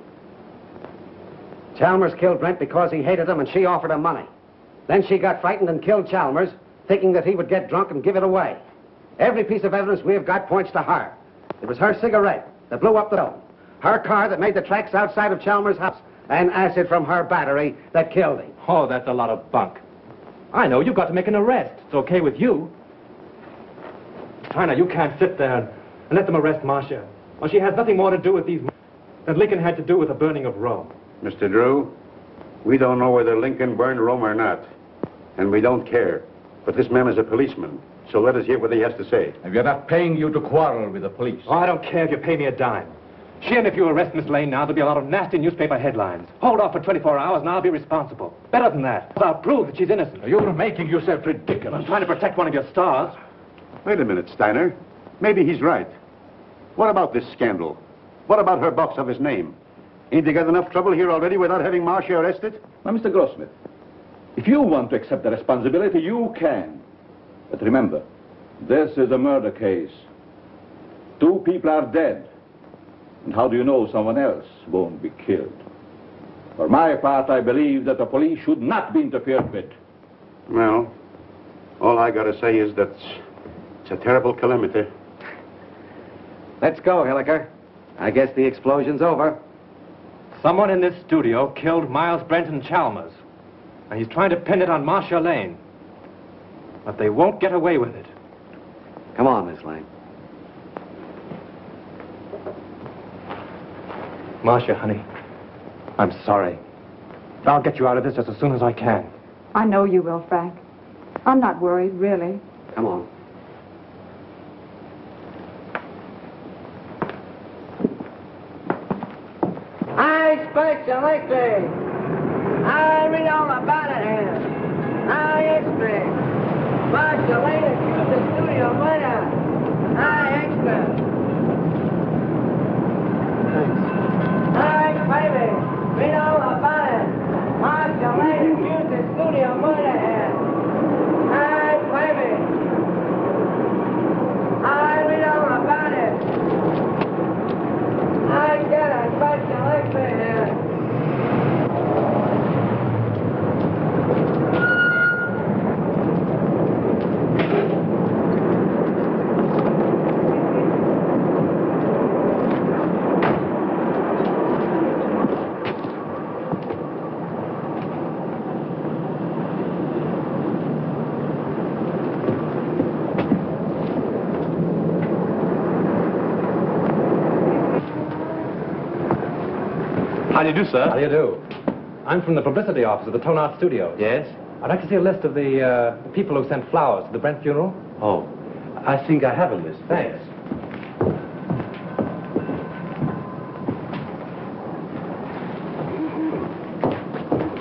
Chalmers killed Brent because he hated him and she offered him money. Then she got frightened and killed Chalmers, thinking that he would get drunk and give it away. Every piece of evidence we've got points to her. It was her cigarette that blew up the dome, her car that made the tracks outside of Chalmers' house, and acid from her battery that killed him. Oh, that's a lot of bunk. I know, you've got to make an arrest. It's okay with you. Steiner, you can't sit there and let them arrest Marcia. Well, she has nothing more to do with these than Lincoln had to do with the burning of Rome. Mr. Drew, we don't know whether Lincoln burned Rome or not, and we don't care. But this man is a policeman, so let us hear what he has to say. And we're not paying you to quarrel with the police. Oh, I don't care if you pay me a dime. Sheehan, if you arrest Miss Lane now, there'll be a lot of nasty newspaper headlines. Hold off for 24 hours and I'll be responsible. Better than that. I'll prove that she's innocent. You're making yourself ridiculous. I'm trying to protect one of your stars. Wait a minute, Steiner. Maybe he's right. What about this scandal? What about her box office name? Ain't they got enough trouble here already without having Marcia arrested? Now, Mr. Grossmith, if you want to accept the responsibility, you can. But remember, this is a murder case. 2 people are dead. And how do you know someone else won't be killed? For my part, I believe that the police should not be interfered with. Well, all I gotta say is that it's a terrible calamity. Let's go, Hilliker. I guess the explosion's over. Someone in this studio killed Miles Brenton Chalmers. And he's trying to pin it on Marcia Lane. But they won't get away with it. Come on, Miss Lane. Marcia, honey, I'm sorry. I'll get you out of this just as soon as I can. I know you will, Frank. I'm not worried, really. Come on. I expect electric. I read all about it here. I expect. Marcia Lane accused the studio murder. I expect. I baby. Read all about it. Marcia Lane accused the studio murder here. I baby. I How do you do, sir? How do you do? I'm from the publicity office of the Tone Art Studios. Yes? I'd like to see a list of the people who sent flowers to the Brent funeral. Oh, I think I have a list. Thanks.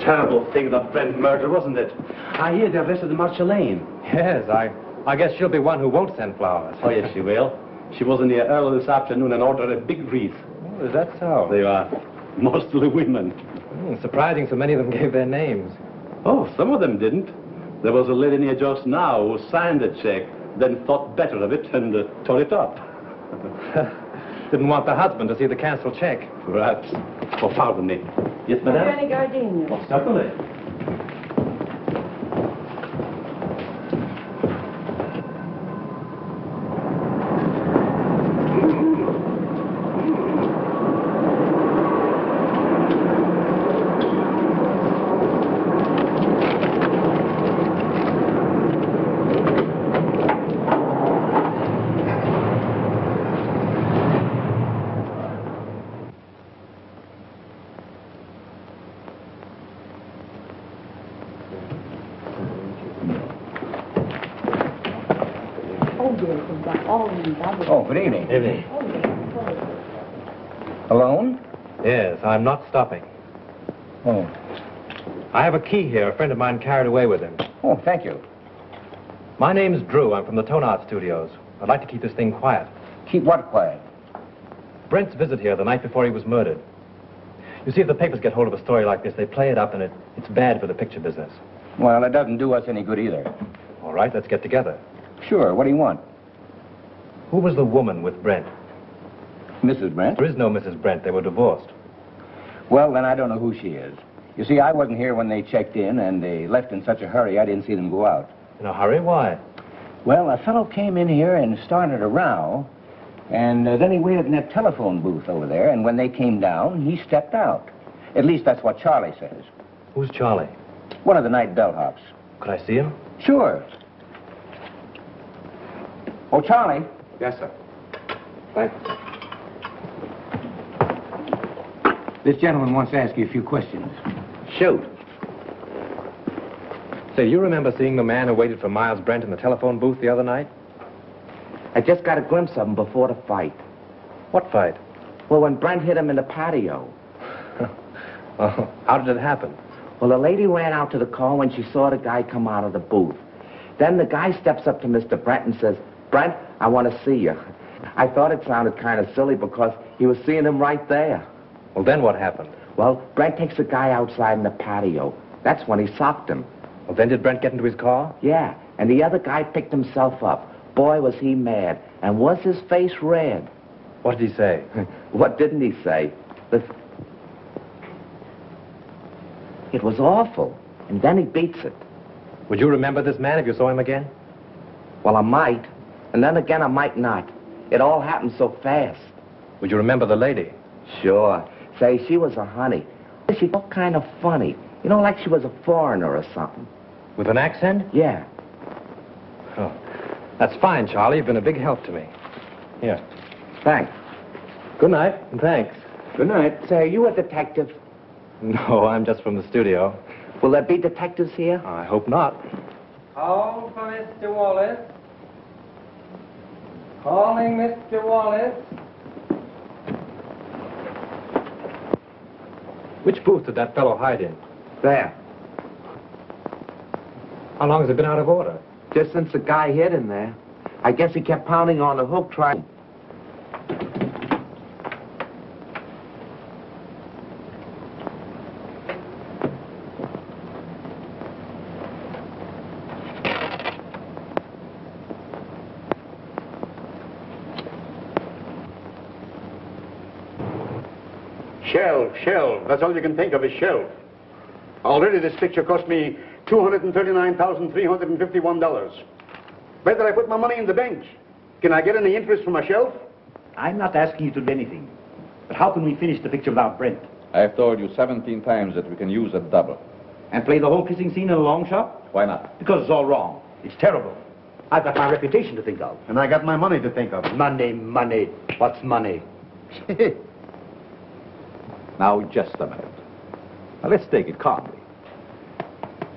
Terrible thing, the Brent murder, wasn't it? I hear they arrested Marcia Lane. Yes, I guess she'll be one who won't send flowers. Oh, yes, she will. She was in here early this afternoon and ordered a big wreath. Oh, is that so? They are mostly women. Surprising so many of them gave their names. Oh, some of them didn't. There was a lady near just now who signed the check, then thought better of it and tore it up. Didn't want the husband to see the canceled check. Perhaps. Oh, pardon me. Yes, madame? Any gardenias? Oh, certainly. Oh, good evening. Evening. Alone? Yes, I'm not stopping. Oh. I have a key here. A friend of mine carried away with him. Oh, thank you. My name's Drew. I'm from the Tone Art Studios. I'd like to keep this thing quiet. Keep what quiet? Brent's visit here the night before he was murdered. You see, if the papers get hold of a story like this, they play it up, and it's bad for the picture business. Well, it doesn't do us any good either. All right, let's get together. Sure, what do you want? Who was the woman with Brent? Mrs. Brent? There is no Mrs. Brent. They were divorced. Well, then I don't know who she is. You see, I wasn't here when they checked in, and they left in such a hurry I didn't see them go out. In a hurry? Why? Well, a fellow came in here and started a row, and then he waited in that telephone booth over there, and when they came down, he stepped out. At least that's what Charlie says. Who's Charlie? One of the night bellhops. Could I see him? Sure. Oh, Charlie. Yes, sir. Thank you. This gentleman wants to ask you a few questions. Shoot. Say, you remember seeing the man who waited for Miles Brent in the telephone booth the other night? I just got a glimpse of him before the fight. What fight? Well, when Brent hit him in the patio. Oh, how did it happen? Well, the lady ran out to the car when she saw the guy come out of the booth. Then the guy steps up to Mr. Brent and says, "Brent, I want to see you." I thought it sounded kind of silly because he was seeing him right there. Well, then what happened? Well, Brent takes the guy outside in the patio. That's when he socked him. Well, then did Brent get into his car? Yeah, and the other guy picked himself up. Boy, was he mad. And was his face red. What did he say? What didn't he say? It was awful. And then he beats it. Would you remember this man if you saw him again? Well, I might. And then again, I might not. It all happened so fast. Would you remember the lady? Sure. Say, she was a honey. She looked kind of funny. You know, like she was a foreigner or something. With an accent? Yeah. Oh, that's fine, Charlie. You've been a big help to me. Here. Thanks. Good night, and thanks. Good night. Say, are you a detective? No, I'm just from the studio. Will there be detectives here? I hope not. Call for Mr. Wallace. Calling Mr. Wallace. Which booth did that fellow hide in? There. How long has it been out of order? Just since the guy hit him there. I guess he kept pounding on the hook trying... Shelf. That's all you can think of is shelf. Already this picture cost me $239,351. Better I put my money in the bank. Can I get any interest from a shelf? I'm not asking you to do anything. But how can we finish the picture without Brent? I've told you 17 times that we can use a double. And play the whole kissing scene in a long shot? Why not? Because it's all wrong. It's terrible. I've got my reputation to think of. And I got my money to think of. Money. What's money? Now, just a minute. Now, let's take it calmly.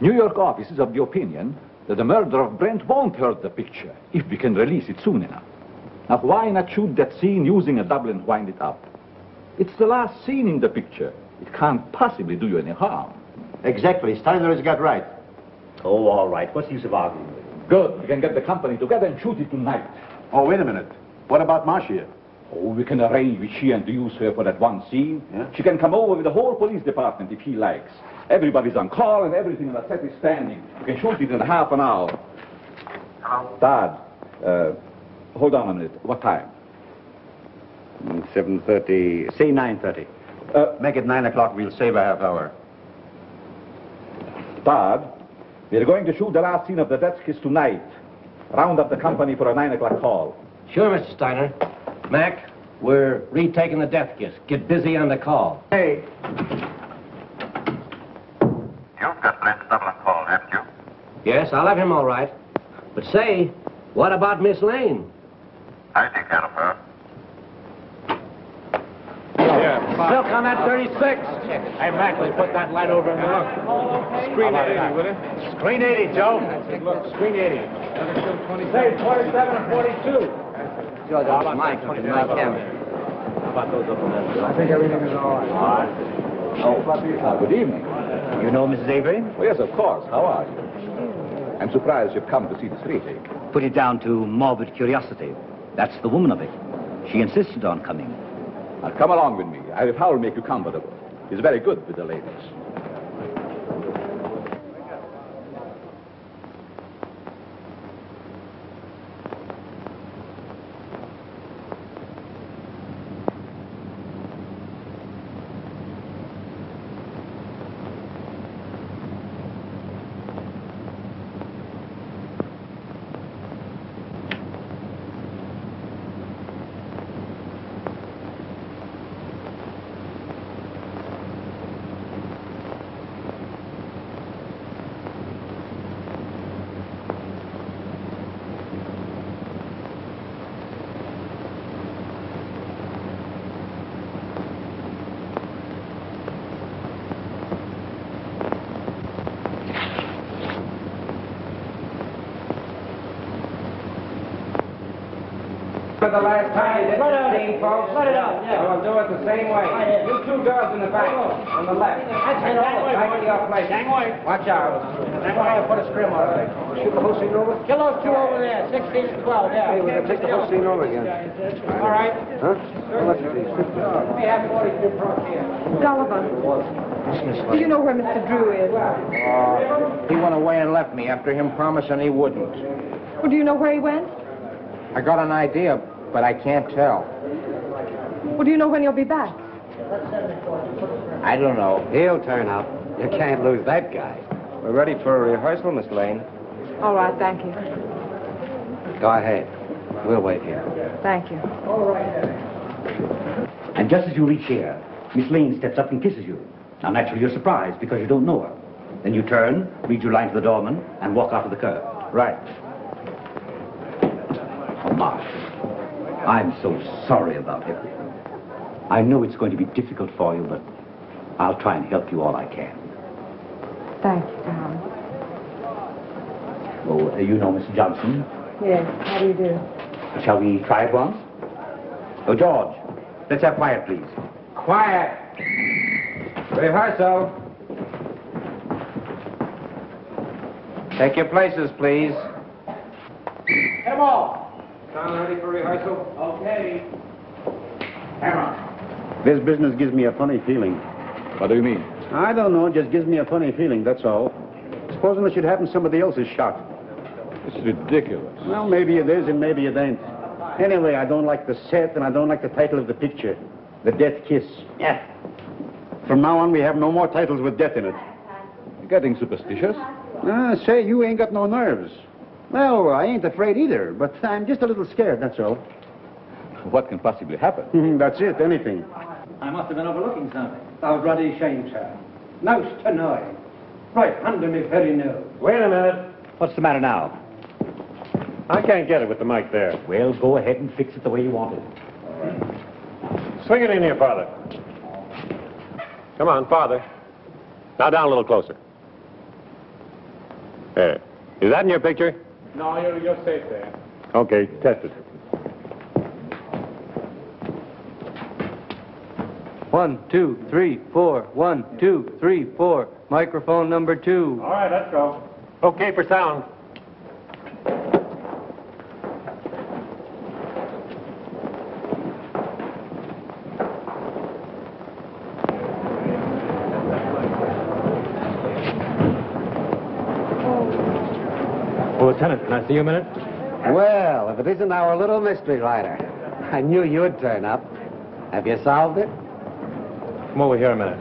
New York office is of the opinion that the murder of Brent won't hurt the picture if we can release it soon enough. Now, why not shoot that scene using a double and wind it up? It's the last scene in the picture. It can't possibly do you any harm. Exactly. Steiner has got right. Oh, all right. What's the use of arguing with him? Good. We can get the company together and shoot it tonight. Oh, wait a minute. What about Marcia? Oh, we can arrange with she and to use her for that one scene. Yeah? She can come over with the whole police department if he likes. Everybody's on call and everything on the set is standing. We can shoot it in half an hour. Hello? Dad, hold on a minute. What time? 7:30. Say 9:30. Make it 9 o'clock. We'll save a half hour. Dad, we're going to shoot the last scene of the death kiss tonight. Round up the company for a 9 o'clock call. Sure, Mr. Steiner. Mac, we're retaking the death kiss. Get busy on the call. Hey. You've got Brent's double on call, haven't you? Yes, I'll have him all right. But say, what about Miss Lane? I'll take care of her. Silk on that 36. Hey, Mac, let's put that light over in the look. Screen 80, will you? Screen 80, Joe. Look, screen 80. Say 27 and 42. George, that's my camera. I think everything is all right. Oh, good evening. You know Mrs. Avery? Oh, yes, of course. How are you? I'm surprised you've come to see this lady. Put it down to morbid curiosity. That's the woman of it. She insisted on coming. Now, come along with me. I'll make you comfortable. He's very good with the ladies. For the last time, this scene, folks. Let it out, yeah. We'll do it the same way. You two girls in the back, on the left. Right to your place. Watch out. I'll put a scrim on it. Shoot the whole scene over? Kill those two over there, 16 and 12, yeah. Hey, we're going to take the whole scene over again. All right. Huh? How much are these? We have 42 pro here. Sullivan, do you know where Mr. Drew is? He went away and left me after him promising he wouldn't. Well, do you know where he went? I got an idea, but I can't tell. Well, do you know when he'll be back? I don't know. He'll turn up. You can't lose that guy. We're ready for a rehearsal, Miss Lane. All right, thank you. Go ahead. We'll wait here. Thank you. And just as you reach here, Miss Lane steps up and kisses you. Now, naturally, you're surprised because you don't know her. Then you turn, read your line to the doorman, and walk out of the curb. Right. Oh, Marsh, I'm so sorry about everything. I know it's going to be difficult for you, but I'll try and help you all I can. Thank you, Tom. Oh, you know Mr. Johnson? Yes, how do you do? Shall we try it once? Oh, George, let's have quiet, please. Quiet. Rehearsal. Take your places, please. Come on. Sound ready for rehearsal? Okay. Hammer. This business gives me a funny feeling. What do you mean? I don't know, it just gives me a funny feeling, that's all. Supposing it should happen somebody else is shot. This is ridiculous. Well, maybe it is and maybe it ain't. Anyway, I don't like the set and I don't like the title of the picture. The Death Kiss. Yeah. From now on, we have no more titles with death in it. You're getting superstitious? Say, you ain't got no nerves. Well, I ain't afraid either, but I'm just a little scared, that's all. What can possibly happen? That's it, anything. I must have been overlooking something. I was bloody ashamed, sir. Most annoying. Right under me very nose. Wait a minute. What's the matter now? I can't get it with the mic there. Well, go ahead and fix it the way you want it. Swing it in here, Father. Come on, farther. Now down a little closer. There. Is that in your picture? No, you're safe there. Okay, test it. 1, 2, 3, 4. 1, 2, 3, 4. Microphone number 2. All right, let's go. Okay for sound. Oh, Lieutenant, can I see you a minute? Well, if it isn't our little mystery writer. I knew you'd turn up. Have you solved it? Come over here a minute.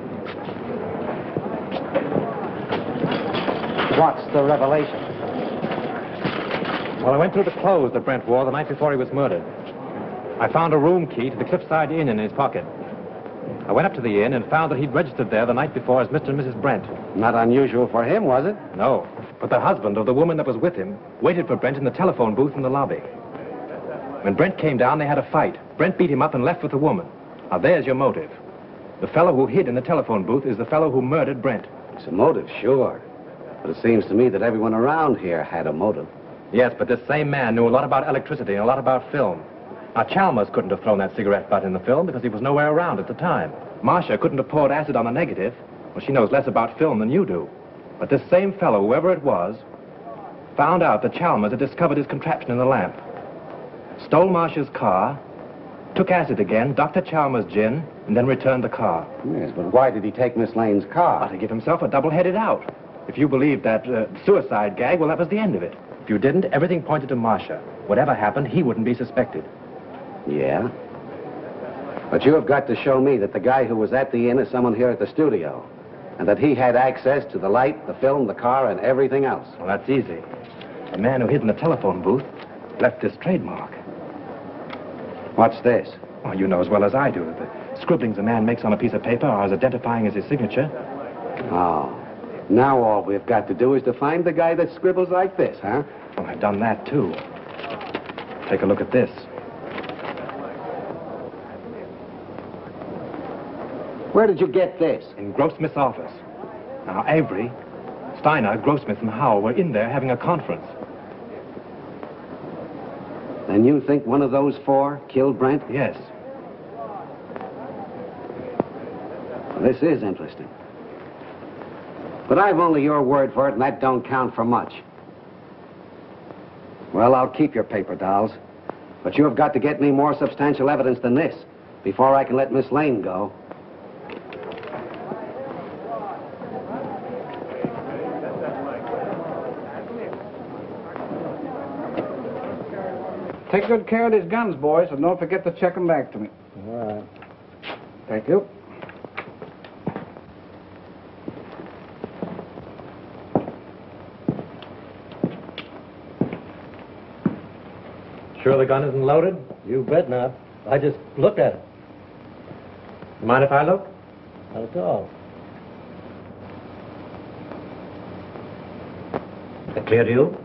What's the revelation? Well, I went through the clothes that Brent wore the night before he was murdered. I found a room key to the Cliffside Inn in his pocket. I went up to the inn and found that he'd registered there the night before as Mr. and Mrs. Brent. Not unusual for him, was it? No, but the husband of the woman that was with him waited for Brent in the telephone booth in the lobby. When Brent came down, they had a fight. Brent beat him up and left with the woman. Now, there's your motive. The fellow who hid in the telephone booth is the fellow who murdered Brent. It's a motive, sure. But it seems to me that everyone around here had a motive. Yes, but this same man knew a lot about electricity and a lot about film. Now, Chalmers couldn't have thrown that cigarette butt in the film because he was nowhere around at the time. Marcia couldn't have poured acid on the negative. Well, she knows less about film than you do. But this same fellow, whoever it was, found out that Chalmers had discovered his contraption in the lamp. Stole Marcia's car, took acid again, Dr. Chalmers' gin, and then returned the car. Yes, but why did he take Miss Lane's car? To give himself a double-headed out. If you believed that suicide gag, well, that was the end of it. If you didn't, everything pointed to Marcia. Whatever happened, he wouldn't be suspected. Yeah? But you have got to show me that the guy who was at the inn is someone here at the studio. And that he had access to the light, the film, the car, and everything else. Well, that's easy. The man who hid in the telephone booth left this trademark. What's this? Well, you know as well as I do that the scribblings a man makes on a piece of paper are as identifying as his signature. Oh. Now all we've got to do is to find the guy that scribbles like this, huh? Well, I've done that, too. Take a look at this. Where did you get this? In Grossmith's office. Now, Avery, Steiner, Grossmith, and Howell were in there having a conference. Then you think one of those four killed Brent? Yes. This is interesting. But I've only your word for it, and that don't count for much. Well, I'll keep your paper dolls. But you have got to get me more substantial evidence than this before I can let Miss Lane go. Take good care of these guns, boys, and don't forget to check them back to me. All right. Thank you. Sure the gun isn't loaded? You bet not. I just looked at it. Mind if I look? Not at all. That clear to you?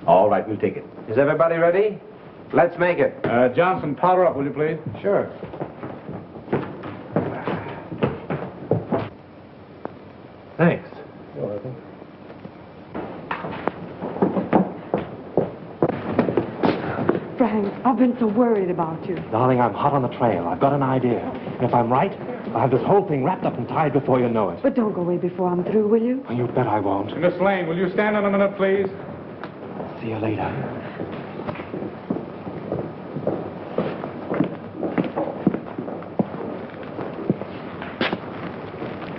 All right, we'll take it. Is everybody ready? Let's make it. Johnson, powder up, will you please? Sure. Thanks. You're welcome. Frank, I've been so worried about you. Darling, I'm hot on the trail. I've got an idea. And if I'm right, I'll have this whole thing wrapped up and tied before you know it. But don't go away before I'm through, will you? Oh, you bet I won't. Miss Lane, will you stand on a minute, please? See you later.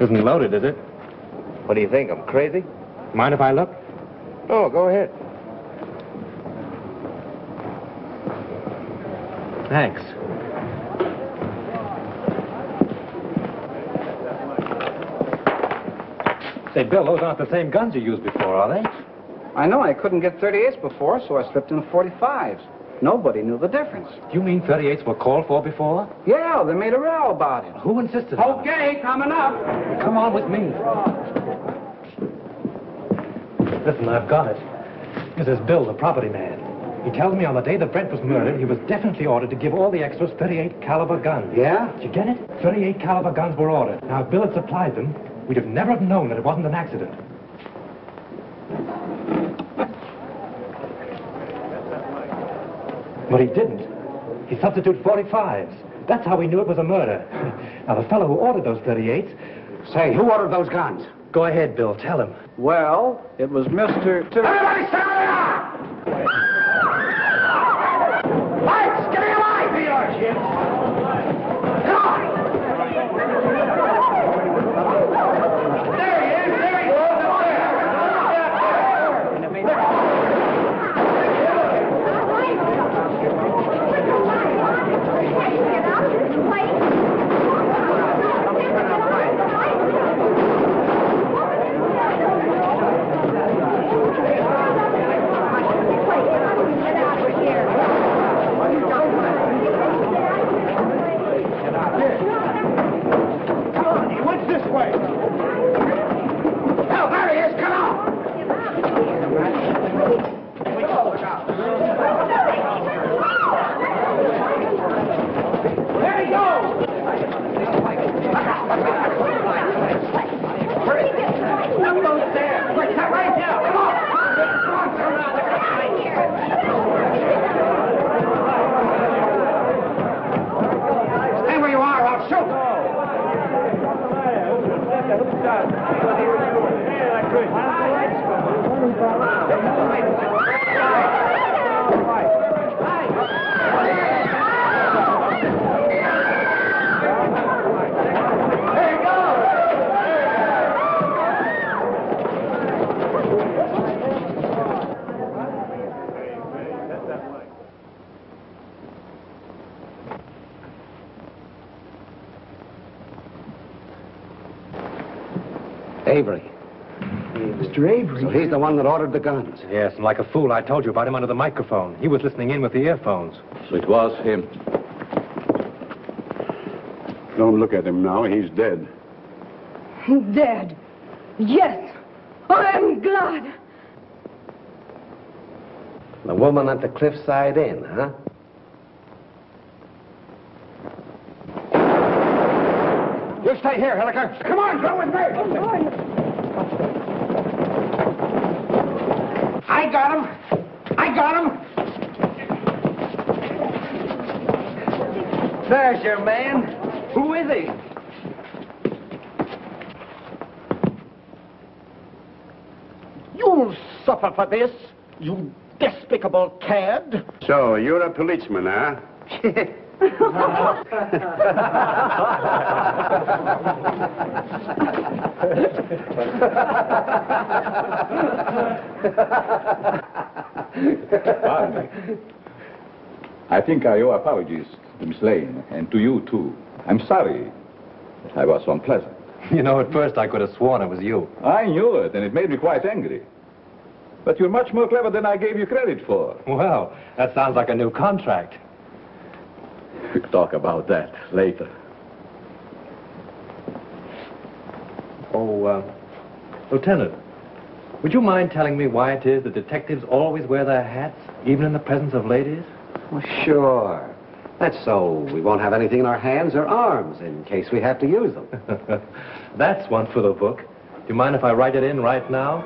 Isn't loaded, is it? What do you think? I'm crazy? Mind if I look? Oh, go ahead. Thanks. Say, Bill, those aren't the same guns you used before, are they? I know I couldn't get 38s before, so I slipped in 45s. Nobody knew the difference. Do you mean 38s were called for before? Yeah, they made a row about it. Who insisted on it? Okay, coming up. Come on with me. Listen, I've got it. This is Bill, the property man. He tells me on the day that Brent was murdered, he was definitely ordered to give all the extras 38 caliber guns. Yeah? Did you get it? 38 caliber guns were ordered. Now, if Bill had supplied them, we'd have never have known that it wasn't an accident. But he didn't. He substituted 45s. That's how we knew it was a murder. Now, the fellow who ordered those 38s... Say, who ordered those guns? Go ahead, Bill. Tell him. Well, it was Mr. Everybody stay where they are! Lights, give me a light! Here you are, Jim. Come on! There he is! There he goes! Stay where you are, I'll shoot! Avery. Mr. Avery? So he's the one that ordered the guns. Yes, and like a fool, I told you about him under the microphone. He was listening in with the earphones. So it was him. Don't look at him now. He's dead. Dead. Yes. I'm glad. The woman at the Cliffside Inn, huh? You stay here, Hilliker. Come on, go with me. I got him. I got him. There's your man. Who is he? You'll suffer for this, you despicable cad. So, you're a policeman, huh? I think I owe apologies to Miss Lane, and to you, too. I'm sorry that I was so unpleasant. You know, at first I could have sworn it was you. I knew it, and it made me quite angry. But you're much more clever than I gave you credit for. Well, that sounds like a new contract. We'll talk about that later. Oh, Lieutenant, would you mind telling me why it is that detectives always wear their hats, even in the presence of ladies? Well, sure. That's so we won't have anything in our hands or arms in case we have to use them. That's one for the book. Do you mind if I write it in right now?